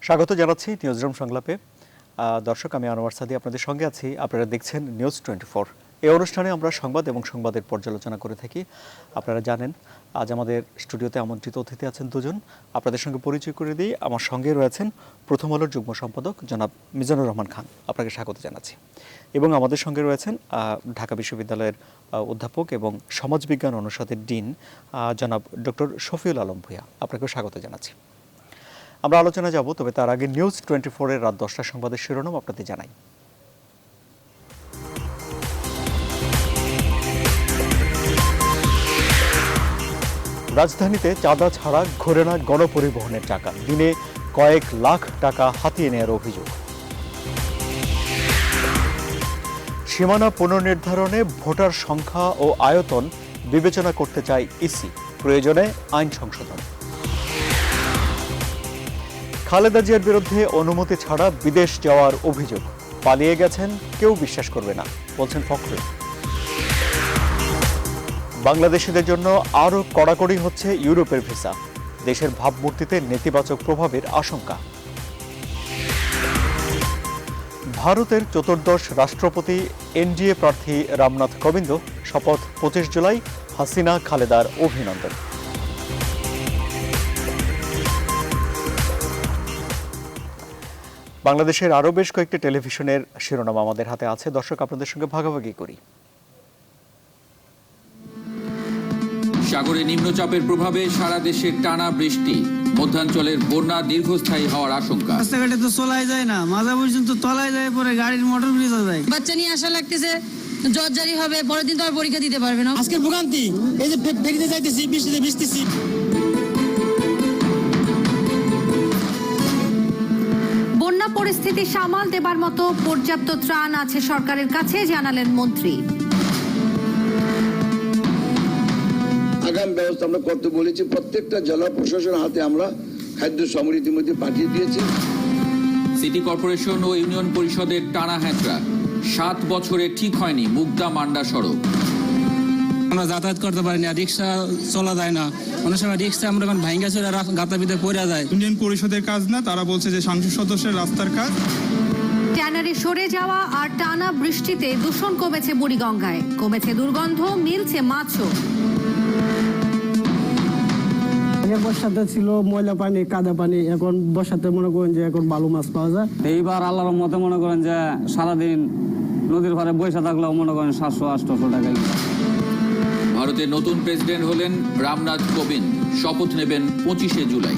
স্বাগত জানাচ্ছি নিউজরুম সংলাপে। দর্শক, আমি আনোয়ার সাদি আপনাদের সঙ্গে আছি। আপনারা দেখছেন নিউজ 24। এই অনুষ্ঠানে আমরা সংবাদ এবং সংবাদের পর্যালোচনা করে থাকি। আপনারা জানেন আজ আমাদের স্টুডিওতে আমন্ত্রিত অতিথি আছেন দুজন। আপনাদের সঙ্গে পরিচয় করে দিই। আমার সঙ্গে রয়েছেন প্রথম আলোর যুগ্ম সম্পাদক জনাব মিজানুর রহমান খান, আপনাকে স্বাগত জানাচ্ছি। এবং আমাদের সঙ্গে রয়েছেন ঢাকা বিশ্ববিদ্যালয়ের অধ্যাপক এবং সমাজবিজ্ঞান অনুষদের ডিন জনাব ডক্টর শফিউল আলম ভূঁইয়া, আপনাকেও স্বাগত জানাচ্ছি। আমরা আলোচনা যাব, তবে তার আগে নিউজ 24-এর রাত 10টার সংবাদের শিরোনাম আপনাদের জানাই। রাজধানীতে চাঁদা ছাড়া ঘোরে না গণপরিবহনের টাকা, দিনে কয়েক লাখ টাকা হাতিয়ে নেওয়ার অভিযোগ। সীমানা পুনর্নির্ধারণে ভোটার সংখ্যা ও আয়তন বিবেচনা করতে চায় ইসি, প্রয়োজনে আইন সংশোধন। খালেদা জিয়ার বিরুদ্ধে অনুমতি ছাড়া বিদেশ যাওয়ার অভিযোগ, পালিয়ে গেছেন, কেউ বিশ্বাস করবে না বলছেন ফখরুল। বাংলাদেশিদের জন্য আরও কড়াকড়ি হচ্ছে ইউরোপের ভিসা, দেশের ভাবমূর্তিতে নেতিবাচক প্রভাবের আশঙ্কা। ভারতের চতুর্দশ রাষ্ট্রপতি এনডিএ প্রার্থী রামনাথ কোবিন্দ শপথ 25 জুলাই, হাসিনা খালেদার অভিনন্দন। বাংলাদেশের আরও বেশ কয়েকটি টেলিভিশনের শিরোনাম আমাদের হাতে আছে, দর্শক আপনাদের সঙ্গে ভাগাভাগি করি। সাগরে নিম্নচাপের প্রভাবে সারা দেশে টানা বৃষ্টি, মধ্যাঞ্চলের বন্যা দীর্ঘস্থায়ী হওয়ার আশঙ্কা। রাস্তাঘাটে তো চলাই যায় না, মাঝা পর্যন্ত তলায় যায়, পরে গাড়ির মোটর ব্রিজ যায়। বাচ্চা নিয়ে আশা লাগতেছে জ্বর জারি হবে, পরের দিন তো আর পরীক্ষা দিতে পারবে না। আজকের ভোগান্তি এই যে ফেরিতে যাইতেছি, বৃষ্টিতে ভিজতেছি। বন্যা পরিস্থিতি সামাল দেবার মতো পর্যাপ্ত ত্রাণ আছে সরকারের কাছে, জানালেন মন্ত্রী। আগাম ব্যবস্থা আমরা করতে বলেছি, প্রত্যেকটা জেলা প্রশাসনের হাতে আমরা খাদ্য সামগ্রী ইতিমধ্যে পাঠিয়ে দিয়েছি। সিটি কর্পোরেশন ও ইউনিয়ন পরিষদের টানা হ্যাচড়া, 7 বছরে ঠিক হয়নি মুগদা মান্ডা সড়ক। আমরা যাতায়াত করতে পারি না, রিক্সা চলা যায় না, অনেক সময় রিক্সা আমরা ভাঙ্গা চলে গাতা ভিতরে পড়ে যায়। ইউনিয়ন পরিষদের কাজ না, তারা বলছে যে সংসদ সদস্যের রাস্তার কাজ। ট্যানারি সরে যাওয়া আর টানা বৃষ্টিতে দূষণ কমেছে বুড়িগঙ্গায়, কমেছে দুর্গন্ধ, মিলছে মাছও। আগে বর্ষাতে ছিল ময়লা পানি, কাদা পানি, এখন বর্ষাতে মনে করেন যে এখন ভালো মাছ পাওয়া যায়। এইবার আল্লাহর মতে মনে করেন যে সারাদিন নদীর পাড়ে বৈশা থাকলেও মনে করেন 700-800 টাকা। ভারতের নতুন প্রেসিডেন্ট হলেন রামনাথ কোবিন্দ, শপথ নেবেন 25 জুলাই।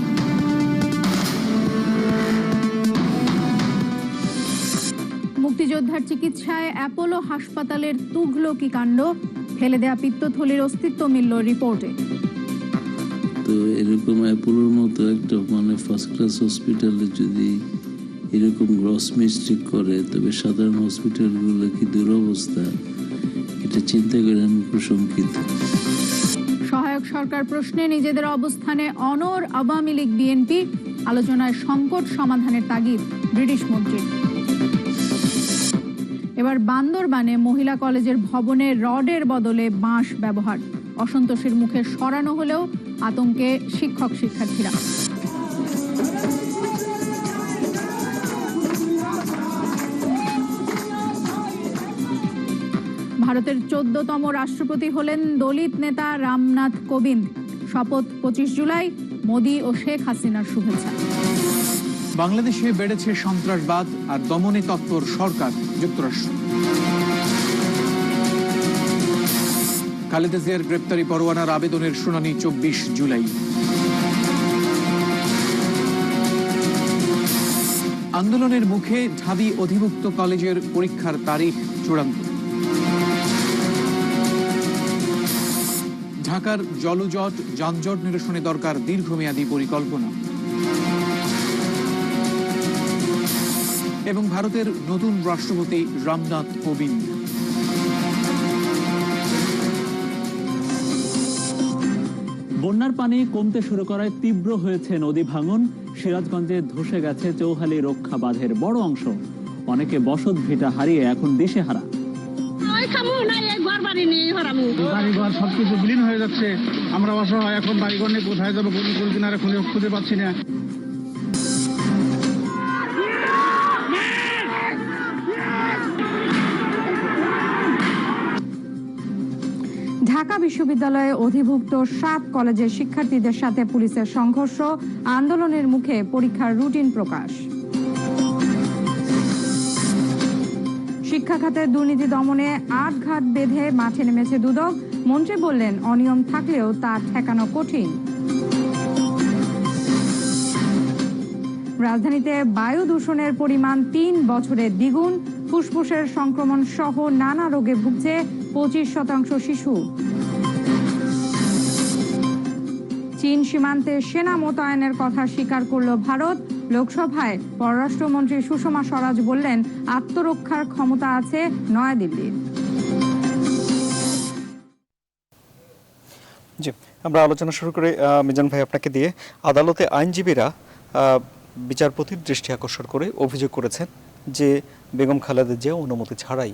মুক্তিযোদ্ধার চিকিৎসায় অ্যাপোলো হাসপাতালের তুঘলকি কাণ্ড, ফেলে দেয়া পিত্তথলির অস্তিত্ব মিলল রিপোর্টে। তো এরকম অ্যাপোলোর মতো একটা ফার্স্ট ক্লাস হসপিটালে যদি এরকম গ্রস মিস্টেক করে, তবে সাধারণ হসপিটালগুলো কি দুরবস্থা, এটা চিন্তা করে আমি প্রশংসিত। সহায়ক সরকার প্রশ্নে নিজেদের অবস্থানে অনড় আওয়ামী লীগ বিএনপি, আলোচনায় সংকট সমাধানের তাগিদ ব্রিটিশ মন্ত্রী। এবার বান্দরবানে মহিলা কলেজের ভবনে রডের বদলে বাঁশ ব্যবহার, অসন্তোষের মুখে সরানো হলেও আতঙ্কে শিক্ষক শিক্ষার্থীরা। ভারতের 14তম রাষ্ট্রপতি হলেন দলিত নেতা রামনাথ কোবিন্দ, শপথ 25 জুলাই, মোদি ও শেখ হাসিনার শুভেচ্ছা। বাংলাদেশে বেড়েছে সন্ত্রাসবাদ আর দমনে তৎপর সরকার, যুক্তরাষ্ট্র। খালেদা জিয়ার গ্রেপ্তারি পরোয়ানার আবেদনের শুনানি 24 জুলাই। আন্দোলনের মুখে ঢাবি অধিভুক্ত কলেজের পরীক্ষার তারিখ চূড়ান্ত। ঢাকার জলজট যানজট নিরসনে দরকার দীর্ঘমেয়াদী পরিকল্পনা। এবং ভারতের নতুন রাষ্ট্রপতি রামনাথ কোবিন্দ। বন্যার পানি কমতে শুরু করায় তীব্র হয়েছে নদী ভাঙন। সিরাজগঞ্জে ধসে গেছে চৌহালি রক্ষা বাঁধের বড় অংশ, অনেকে বসত ভিটা হারিয়ে এখন দিশেহারা। বাড়িঘর সবকিছু বিলীন হয়ে যাচ্ছে, আমরা অসহায়, এখন বাড়িঘর নিয়ে কোথায় যাবো, কোন কিনারে খুঁজে পাচ্ছি না। ঢাকা বিশ্ববিদ্যালয়ে অধিভুক্ত 7 কলেজের শিক্ষার্থীদের সাথে পুলিশের সংঘর্ষ, আন্দোলনের মুখে পরীক্ষার রুটিন প্রকাশ। শিক্ষা খাতে দুর্নীতি দমনে আটঘাট বেঁধে মাঠে নেমেছে দুদক। মন্ত্রী বললেন, অনিয়ম থাকলেও তা ঠেকানো কঠিন। রাজধানীতে বায়ু দূষণের পরিমাণ 3 বছরে দ্বিগুণ, ফুসফুসের সংক্রমণ সহ নানা রোগে ভুগছে 25% শিশু। চীন সীমান্তে সেনা মোতায়েনের কথা স্বীকার করল ভারত। লোকসভায় পররাষ্ট্রমন্ত্রী সুষমা স্বরাজ বললেন, আত্মরক্ষার ক্ষমতা আছে নয়াদিল্লির। জি, আমরা আলোচনা শুরু করে মিজান ভাই আপনাকে দিয়ে। আদালতে আইনজীবীরা বিচারপতির দৃষ্টি আকর্ষণ করে অভিযোগ করেছেন যে বেগম খালেদা জিয়া অনুমতি ছাড়াই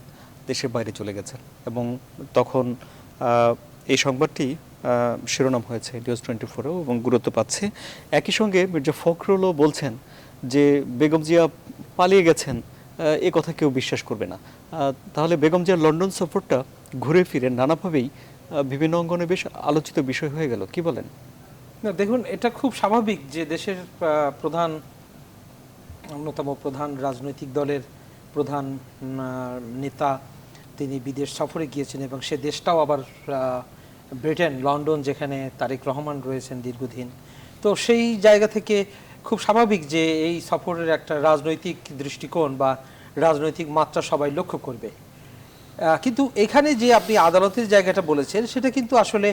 দেশের বাইরে চলে গেছেন, এবং তখন এই সংবাদটি শিরোনাম হয়েছে নিউজ 24-এও এবং গুরুত্ব পাচ্ছে। একই সঙ্গে মির্জা ফখরুলও বলছেন যে বেগম জিয়া পালিয়ে গেছেন, এ কথা কেউ বিশ্বাস করবে না। তাহলে বেগম জিয়ার লন্ডন সফরটা ঘুরে ফিরে নানাভাবেই বিভিন্ন অঙ্গনে বেশ আলোচিত বিষয় হয়ে গেল, কি বলেন? না, দেখুন, এটা খুব স্বাভাবিক যে দেশের অন্যতম প্রধান রাজনৈতিক দলের প্রধান নেতা তিনি বিদেশ সফরে গিয়েছেন, এবং সে দেশটাও আবার ব্রিটেন, লন্ডন, যেখানে তারেক রহমান রয়েছেন দীর্ঘদিন। তো সেই জায়গা থেকে খুব স্বাভাবিক যে এই সফরের একটা রাজনৈতিক দৃষ্টিকোণ বা রাজনৈতিক মাত্রা সবাই লক্ষ্য করবে। কিন্তু এখানে যে আপনি আদালতের জায়গাটা বলেছেন, সেটা কিন্তু আসলে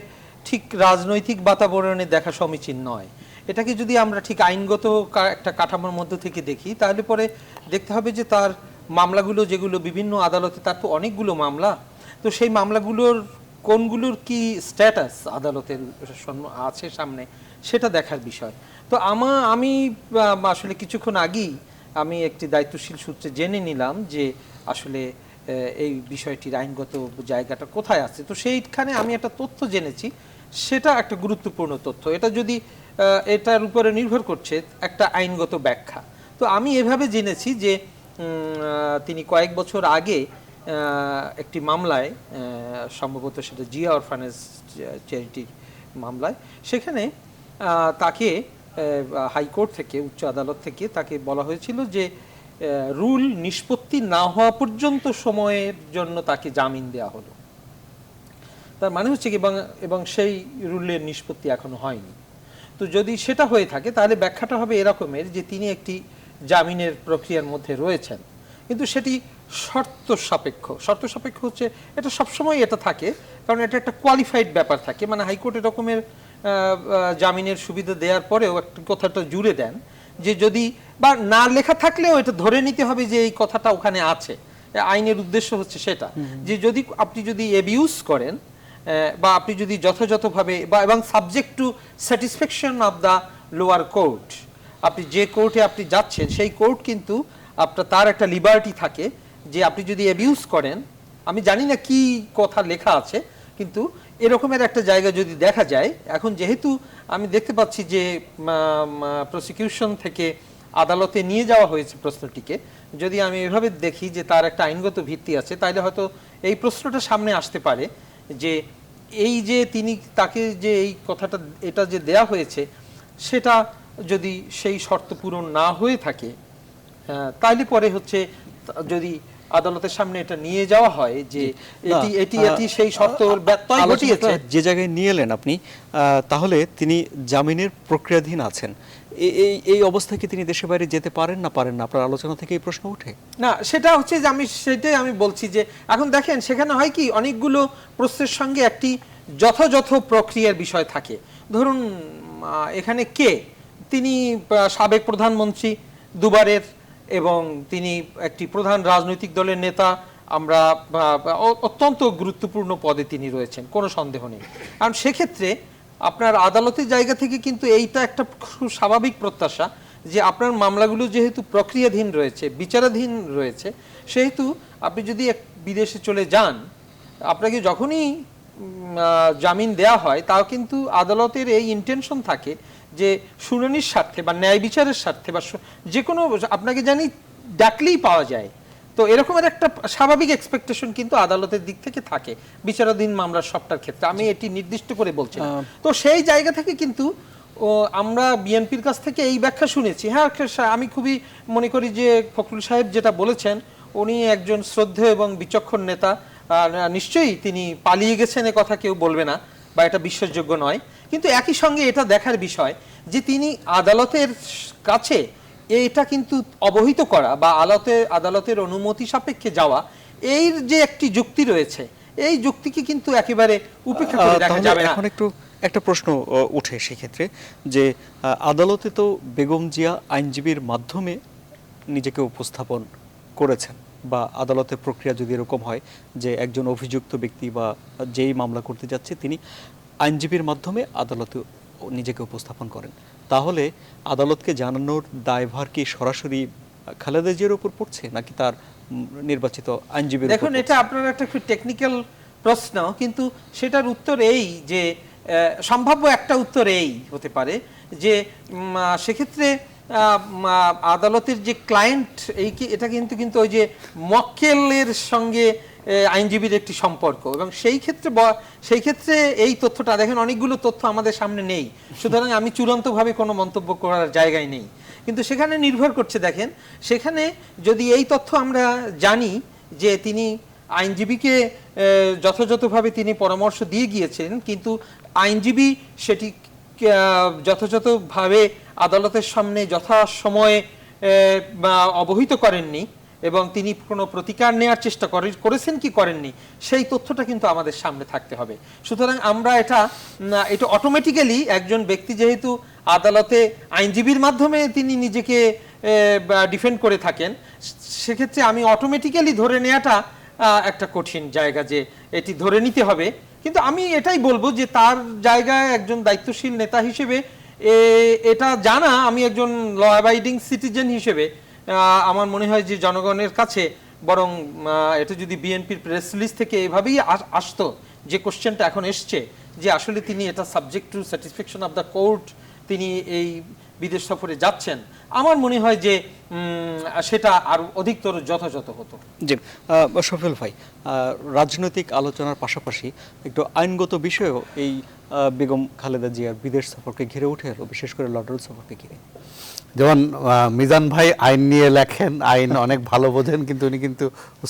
ঠিক রাজনৈতিক বাতাবরণে দেখা সমীচীন নয়। এটাকে যদি আমরা ঠিক আইনগত একটা কাঠামোর মধ্য থেকে দেখি, তাহলে পরে দেখতে হবে যে তার মামলাগুলো যেগুলো বিভিন্ন আদালতে, তার তো অনেকগুলো মামলা, তো সেই মামলাগুলোর কোনগুলোর কি স্ট্যাটাস আদালতের আছে সামনে, সেটা দেখার বিষয়। তো আমি আসলে কিছুক্ষণ আগেই আমি একটি দায়িত্বশীল সূত্রে জেনে নিলাম যে আসলে এই বিষয়টির আইনগত জায়গাটা কোথায় আছে। তো সেইখানে আমি একটা তথ্য জেনেছি, সেটা একটা গুরুত্বপূর্ণ তথ্য। এটা যদি এটার উপরে নির্ভর করছে একটা আইনগত ব্যাখ্যা। তো আমি এভাবে জেনেছি যে তিনি কয়েক বছর আগে একটি মামলায়, সম্ভবত সেটা জিয়া অরফানেজ চ্যারিটির মামলায়, সেখানে তাকে হাইকোর্ট থেকে, উচ্চ আদালত থেকে তাকে বলা হয়েছিল যে রুল নিষ্পত্তি না হওয়া পর্যন্ত সময়ের জন্য তাকে জামিন দেওয়া হলো। তার মানে হচ্ছে কি, এবং সেই রুলের নিষ্পত্তি এখনো হয়নি। তো যদি সেটা হয়ে থাকে, তাহলে ব্যাখ্যাটা হবে এরকমের যে তিনি একটি জামিনের প্রক্রিয়ার মধ্যে রয়েছেন, কিন্তু সেটি শর্ত সাপেক্ষ। শর্ত সাপেক্ষ হচ্ছে, এটা সবসময় এটা থাকে, কারণ এটা একটা কোয়ালিফাইড ব্যাপার থাকে। মানে হাইকোর্ট এরকমের জামিনের সুবিধা দেওয়ার পরেও একটা কথাটা জুড়ে দেন যে যদি বা না লেখা থাকলেও এটা ধরে নিতে হবে যে এই কথাটা ওখানে আছে। আইনের উদ্দেশ্য হচ্ছে সেটা, যে যদি আপনি যদি অ্যাবিউজ করেন বা আপনি যদি যথাযথভাবে বা এবং subject to satisfaction of the lower court, আপনি যে কোর্টে আপনি যাচ্ছেন সেই কোর্ট কিন্তু তার একটা লিবার্টি থাকে যে আপনি যদি অ্যাবিউজ করেন, আমি জানি না কি কথা লেখা আছে, কিন্তু এরকমের একটা জায়গা যদি দেখা যায়। এখন যেহেতু আমি দেখতে পাচ্ছি যে প্রসিকিউশন থেকে আদালতে নিয়ে যাওয়া হয়েছে প্রশ্নটিকে, যদি আমি এভাবে দেখি যে তার একটা আইনগত ভিত্তি আছে, তাহলে হয়তো এই প্রশ্নটা সামনে আসতে পারে যে এই যে তাকে যে এই কথাটা, এটা যে দেয়া হয়েছে, সেটা যদি সেই শর্ত পূরণ না হয়ে থাকে, তাহলে পরে হচ্ছে যদি আদালতের সামনে এটা নিয়ে যাওয়া হয় যে এটি সেই শর্তর ব্যত্যয় ঘটিয়েছে, যে জায়গায় নিয়ে এলেন আপনি, তাহলে তিনি জামিনের প্রক্রিয়াধীন আছেন। এই অবস্থায় কি তিনি দেশের বাইরে যেতে পারেন না আপনার আলোচনা থেকে এই প্রশ্ন ওঠে না? সেটা হচ্ছে যে সেটাই আমি বলছি যে এখন দেখেন, সেখানে হয় কি, অনেকগুলো প্রশ্নের সঙ্গে একটি যথাযথ প্রক্রিয়ার বিষয় থাকে। ধরুন এখানে তিনি সাবেক প্রধানমন্ত্রী দুবারের, এবং তিনি একটি প্রধান রাজনৈতিক দলের নেতা। আমরা অত্যন্ত গুরুত্বপূর্ণ পদে তিনি রয়েছেন, কোনো সন্দেহ নেই। কারণ সেক্ষেত্রে আপনার আদালতের জায়গা থেকে কিন্তু এইটা একটা স্বাভাবিক প্রত্যাশা যে আপনার মামলাগুলো যেহেতু প্রক্রিয়াধীন রয়েছে, বিচারাধীন রয়েছে, সেহেতু আপনি যদি বিদেশে চলে যান, আপনাকে যখনই জামিন দেয়া হয়, তাও কিন্তু আদালতের এই ইন্টেনশন থাকে যে শুনানির স্বার্থে বা ন্যায় বিচারের স্বার্থে বা যে কোনো, আপনাকে জানি ডাকলেই পাওয়া যায়, তো এরকমের একটা স্বাভাবিক এক্সপেকটেশন কিন্তু আদালতের দিক থেকে থাকে বিচারাধীন মামলার সবটার ক্ষেত্রে, আমি এটি নির্দিষ্ট করে বলছি না। তো সেই জায়গা থেকে কিন্তু আমরা বিএনপির কাছ থেকে এই ব্যাখ্যা শুনেছি। হ্যাঁ, আমি খুবই মনে করি যে ফখরুল সাহেব যেটা বলেছেন, উনি একজন শ্রদ্ধেয় এবং বিচক্ষণ নেতা, নিশ্চয়ই তিনি পালিয়ে গেছেন এ কথা কেউ বলবে না বা এটা বিশ্বাসযোগ্য নয়। কিন্তু একই সঙ্গে এটা দেখার বিষয় যে তিনি আদালতের কাছে এটা কিন্তু অবহিত করা বা আদালতের অনুমতি সাপেক্ষে যাওয়া, এর যে একটি যুক্তি রয়েছে, এই যুক্তিকে কিন্তু একেবারে উপেক্ষা করে দেখা যাবে না। এখন একটু একটা প্রশ্ন উঠে সেক্ষেত্রে যে আদালতে তো বেগম জিয়া আইনজীবীর মাধ্যমে নিজেকে উপস্থাপন করেছেন, বা আদালতের প্রক্রিয়া যদি এরকম হয় যে একজন অভিযুক্ত ব্যক্তি বা যেই মামলা করতে যাচ্ছে তিনি আইনজীবীর মাধ্যমে আদালতে নিজেকে উপস্থাপন করেন, তাহলে আদালতকে জানানোর দায়ভার কি সরাসরি খালেদা জিয়ার উপর পড়ছে নাকি তার নির্বাচিত আইনজীবীর? দেখুন, এটা আপনার একটা খুব টেকনিক্যাল প্রশ্ন, কিন্তু সেটার উত্তর এই যে সম্ভাব্য একটা উত্তর এই হতে পারে যে সেক্ষেত্রে আদালতের যে ক্লায়েন্ট এটা কিন্তু ওই যে মক্কেলের সঙ্গে আইনজীবীর একটি সম্পর্ক, এবং সেই ক্ষেত্রে এই তথ্যটা দেখেন অনেকগুলো তথ্য আমাদের সামনে নেই, সুতরাং আমি চূড়ান্তভাবে কোনো মন্তব্য করার জায়গায় নেই। কিন্তু সেখানে নির্ভর করছে, দেখেন সেখানে যদি এই তথ্য আমরা জানি যে তিনি আইনজীবীকে যথাযথভাবে তিনি পরামর্শ দিয়ে গিয়েছেন, কিন্তু আইনজীবী সেটি যথাযথভাবে আদালতের সামনে যথাসময়ে অবহিত করেননি এবং তিনি কোনো প্রতিকার নেওয়ার চেষ্টা করেছেন কি করেননি, সেই তথ্যটা কিন্তু আমাদের সামনে থাকতে হবে। সুতরাং আমরা এটা অটোমেটিক্যালি একজন ব্যক্তি যেহেতু আদালতে আইনজীবীর মাধ্যমে তিনি নিজেকে ডিফেন্ড করে থাকেন, সেক্ষেত্রে আমি অটোমেটিক্যালি ধরে নেওয়াটা একটা কঠিন জায়গা যে এটি ধরে নিতে হবে। কিন্তু আমি এটাই বলবো যে তার জায়গায় একজন দায়িত্বশীল নেতা হিসেবে এটা জানা, আমি একজন ল অ্যাবাইডিং সিটিজেন হিসেবে আমার মনে হয় যে জনগণের কাছে বরং এটা যদি বিএনপির প্রেস রিলিজ থেকে এভাবেই আসতো যে কোশ্চেনটা এখন এসছে যে আসলে তিনি এটা subject to satisfaction of the court তিনি এই বিদেশ সফরে যাচ্ছেন, আমার মনে হয় যে সেটা আরো অধিকতর যথাযথ হতো। জি, শফিউল ভাই, রাজনৈতিক আলোচনার পাশাপাশি একটু আইনগত বিষয়েও এই বেগম খালেদা জিয়ার বিদেশ সফরকে ঘিরে উঠে এলো, বিশেষ করে লন্ডন সফরকে ঘিরে। যেমন মিজান ভাই আইন নিয়ে লেখেন, আইন অনেক ভালো বোঝেন, কিন্তু উনি কিন্তু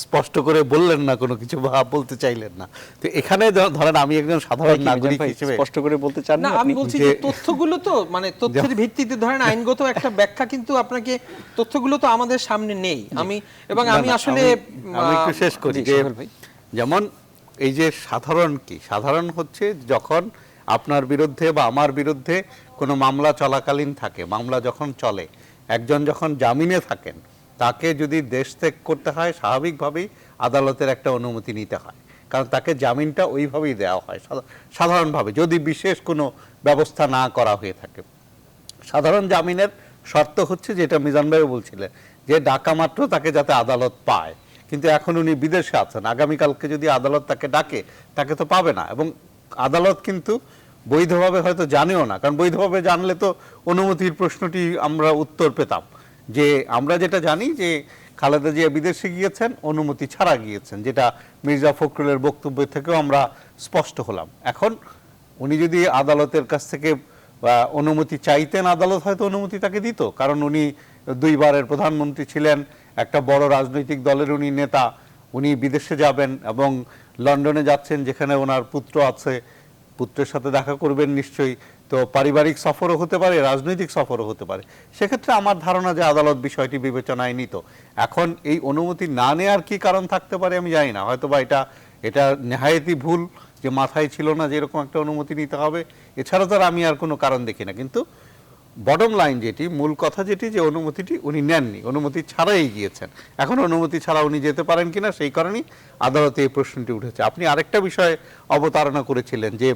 স্পষ্ট করে বললেন না কোনো কিছু বা বলতে চাইলেন না। তো এখানে ধরেন আমি একজন সাধারণ নাগরিক হিসেবে স্পষ্ট করে বলতে চান না, আমি বলছি যে তথ্যগুলো তো মানে তথ্যের ভিত্তিতে ধরেন আইনগত একটা ব্যাখ্যা কিন্তু আপনাকে তথ্যগুলো তো আমাদের সামনে নেই। আমি আসলে আমি একটু শেষ করি যে যেমন এই যে সাধারণ হচ্ছে যখন আপনার বিরুদ্ধে বা আমার বিরুদ্ধে কোনো মামলা চলাকালীন থাকে, মামলা যখন চলে, একজন যখন জামিনে থাকেন তাকে যদি দেশ ত্যাগ করতে হয় স্বাভাবিকভাবেই আদালতের একটা অনুমতি নিতে হয়, কারণ তাকে জামিনটা ওইভাবেই দেওয়া হয় সাধারণভাবে, যদি বিশেষ কোনো ব্যবস্থা না করা হয়ে থাকে। সাধারণ জামিনের শর্ত হচ্ছে যেটা মিজান ভাই বলছিলেন যে ডাকা মাত্র তাকে যাতে আদালত পায়, কিন্তু এখন উনি বিদেশে আছেন, আগামীকালকে যদি আদালত তাকে ডাকে তাকে তো পাবে না, এবং আদালত কিন্তু বৈধভাবে হয়তো জানেও না, কারণ বৈধভাবে জানলে তো অনুমতির প্রশ্নটি আমরা উত্তর পেতাম। যে আমরা যেটা জানি যে খালেদা জিয়া বিদেশে গিয়েছেন অনুমতি ছাড়া গিয়েছেন, যেটা মির্জা ফখরুলের বক্তব্য থেকেও আমরা স্পষ্ট হলাম। এখন উনি যদি আদালতের কাছ থেকে অনুমতি চাইতেন, আদালত হয়তো অনুমতি তাকে দিত, কারণ উনি 2 বারের প্রধানমন্ত্রী ছিলেন, একটা বড় রাজনৈতিক দলের উনি নেতা, উনি বিদেশে যাবেন এবং লন্ডনে যাচ্ছেন যেখানে ওনার পুত্র আছে, পুত্রের সাথে দেখা করবেন নিশ্চয়ই, তো পারিবারিক সফরও হতে পারে, রাজনৈতিক সফরও হতে পারে। সেক্ষেত্রে আমার ধারণা যে আদালত বিষয়টি বিবেচনায় নিত। এখন এই অনুমতি না নেওয়ার কি কারণ থাকতে পারে আমি জানি না, হয়তো বা এটা নেহায়েতই ভুল যে মাথায় ছিল না যে এরকম একটা অনুমতি নিতে হবে, এছাড়া তো আমি আর কোনো কারণ দেখি না। কিন্তু বটম লাইন যেটি, মূল কথা যেটি, যে অনুমতিটি উনি নেননি, অনুমতি ছাড়াই গিয়েছেন। এখন অনুমতি ছাড়া উনি যেতে পারেন কিনা সেই কারণেই আদালতে এই প্রশ্নটি উঠেছে। আপনি আরেকটা বিষয়ে অবতারণা করেছিলেন যে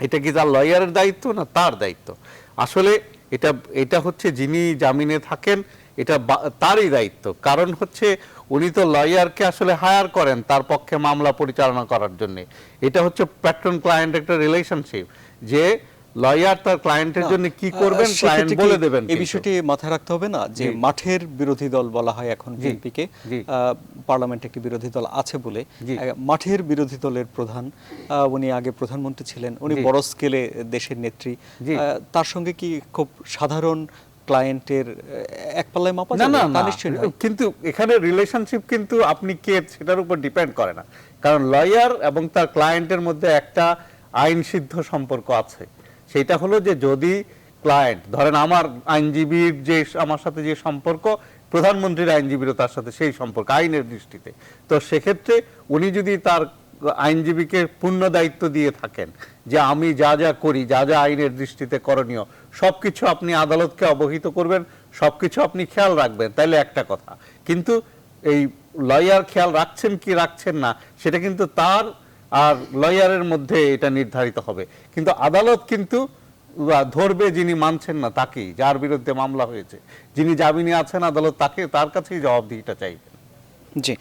এটা কি তার লয়ারের দায়িত্ব না তার দায়িত্ব। আসলে এটা হচ্ছে যিনি জামিনে থাকেন এটা তারই দায়িত্ব, কারণ হচ্ছে উনি তো লয়ারকে আসলে হায়ার করেন তার পক্ষে মামলা পরিচালনা করার জন্য। এটা হচ্ছে প্যাট্রন ক্লায়েন্ট একটা রিলেশনশিপ, যে লয়ার তার ক্লায়েন্টের জন্য কি করবেন ক্লায়েন্ট সেক্ষেত্রে বলে কি দেবেন। এই বিষয়টি মাথায় রাখতে হবে না যে মাঠের বিরোধী দল বলা হয় এখন বিএনপিকে, পার্লামেন্টে একটি বিরোধী দল আছে বলে। মাঠের বিরোধী দলের প্রধান, উনি আগে প্রধানমন্ত্রী ছিলেন, উনি বড় স্কেলে দেশের নেত্রী, তার সঙ্গে কি খুব সাধারণ ক্লায়েন্টের এক পাল্লায় মাপা যাবে? তা নিশ্চয়ই নয়। কিন্তু এখানে রিলেশনশিপ কিন্তু আপনি কে সেটার উপর ডিপেন্ড করে না, কারণ লয়ার এবং তার ক্লায়েন্টের মধ্যে একটা আইন সিদ্ধ সম্পর্ক আছে। সেটা হলো যে যদি ক্লায়েন্ট ধরেন আমার আইনজীবীর যে আমার সাথে যে সম্পর্ক, প্রধানমন্ত্রীর আইনজীবীরও তার সাথে সেই সম্পর্ক আইনের দৃষ্টিতে, তো সেক্ষেত্রে উনি যদি তার আইনজীবীকে পূর্ণ দায়িত্ব দিয়ে থাকেন যে আমি যা যা করি, যা যা আইনের দৃষ্টিতে করণীয় সবকিছু আপনি আদালতকে অবহিত করবেন, সবকিছু আপনি খেয়াল রাখবেন, তাইলে একটা কথা। কিন্তু এই লয়ার খেয়াল রাখছেন কি রাখছেন না সেটা কিন্তু তার আর লয়ারের মধ্যে এটা নির্ধারিত হবে। কিন্তু আদালত কিন্তু ধরবে যিনি মানছেন না তাকেই, যার বিরুদ্ধে মামলা হয়েছে, যিনি জামিনে আছেন আদালত তার কাছেই জবাবদিহিটা চাইবে। জি,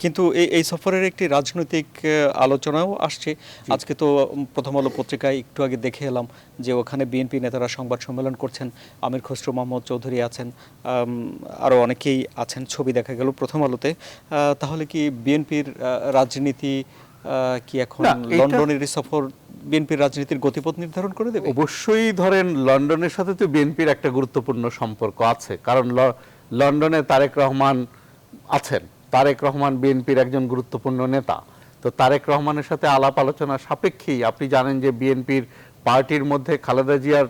কিন্তু এই সফরের একটি রাজনৈতিক আলোচনাও আসছে। আজকে তো প্রথম আলো পত্রিকায় একটু আগে দেখে এলাম যে ওখানে বিএনপি নেতারা সংবাদ সম্মেলন করছেন, আমির খসরু মোহাম্মদ চৌধুরী আছেন, আরও অনেকেই আছেন, ছবি দেখা গেল প্রথম আলোতে। তাহলে কি বিএনপির রাজনীতি কি এখন লন্ডনের সফর বিএনপির রাজনীতির গতিপথ নির্ধারণ করে দেবে? অবশ্যই। ধরেন লন্ডনের সাথে তো বিএনপির একটা গুরুত্বপূর্ণ সম্পর্ক আছে, কারণ লন্ডনে তারেক রহমান আছেন। তারেক রহমান বিএনপির একজন গুরুত্বপূর্ণ নেতা। তো তারেক রহমানের সাথে আলাপ আলোচনা সাপেক্ষেই আপনি জানেন যে বিএনপির পার্টির মধ্যে খালেদা জিয়ার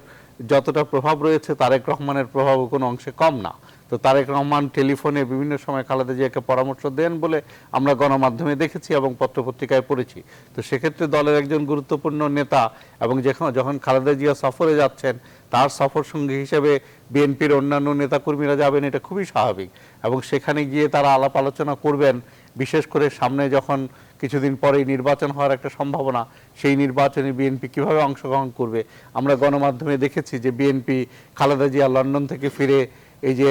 যতটা প্রভাব রয়েছে তারেক রহমানের প্রভাবও কোনো অংশে কম না। তো তারেক রহমান টেলিফোনে বিভিন্ন সময় খালেদা জিয়াকে পরামর্শ দেন বলে আমরা গণমাধ্যমে দেখেছি এবং পত্রপত্রিকায় পড়েছি। তো সেক্ষেত্রে দলের একজন গুরুত্বপূর্ণ নেতা এবং যখন খালেদা জিয়া সফরে যাচ্ছেন তার সফর সঙ্গী হিসেবে বিএনপির অন্যান্য নেতাকর্মীরা যাবেন, এটা খুবই স্বাভাবিক। এবং সেখানে গিয়ে তারা আলাপ আলোচনা করবেন, বিশেষ করে সামনে যখন কিছুদিন পরেই নির্বাচন হওয়ার একটা সম্ভাবনা, সেই নির্বাচনে বিএনপি কিভাবে অংশগ্রহণ করবে। আমরা গণমাধ্যমে দেখেছি যে বিএনপি খালেদা জিয়া লন্ডন থেকে ফিরে এই যে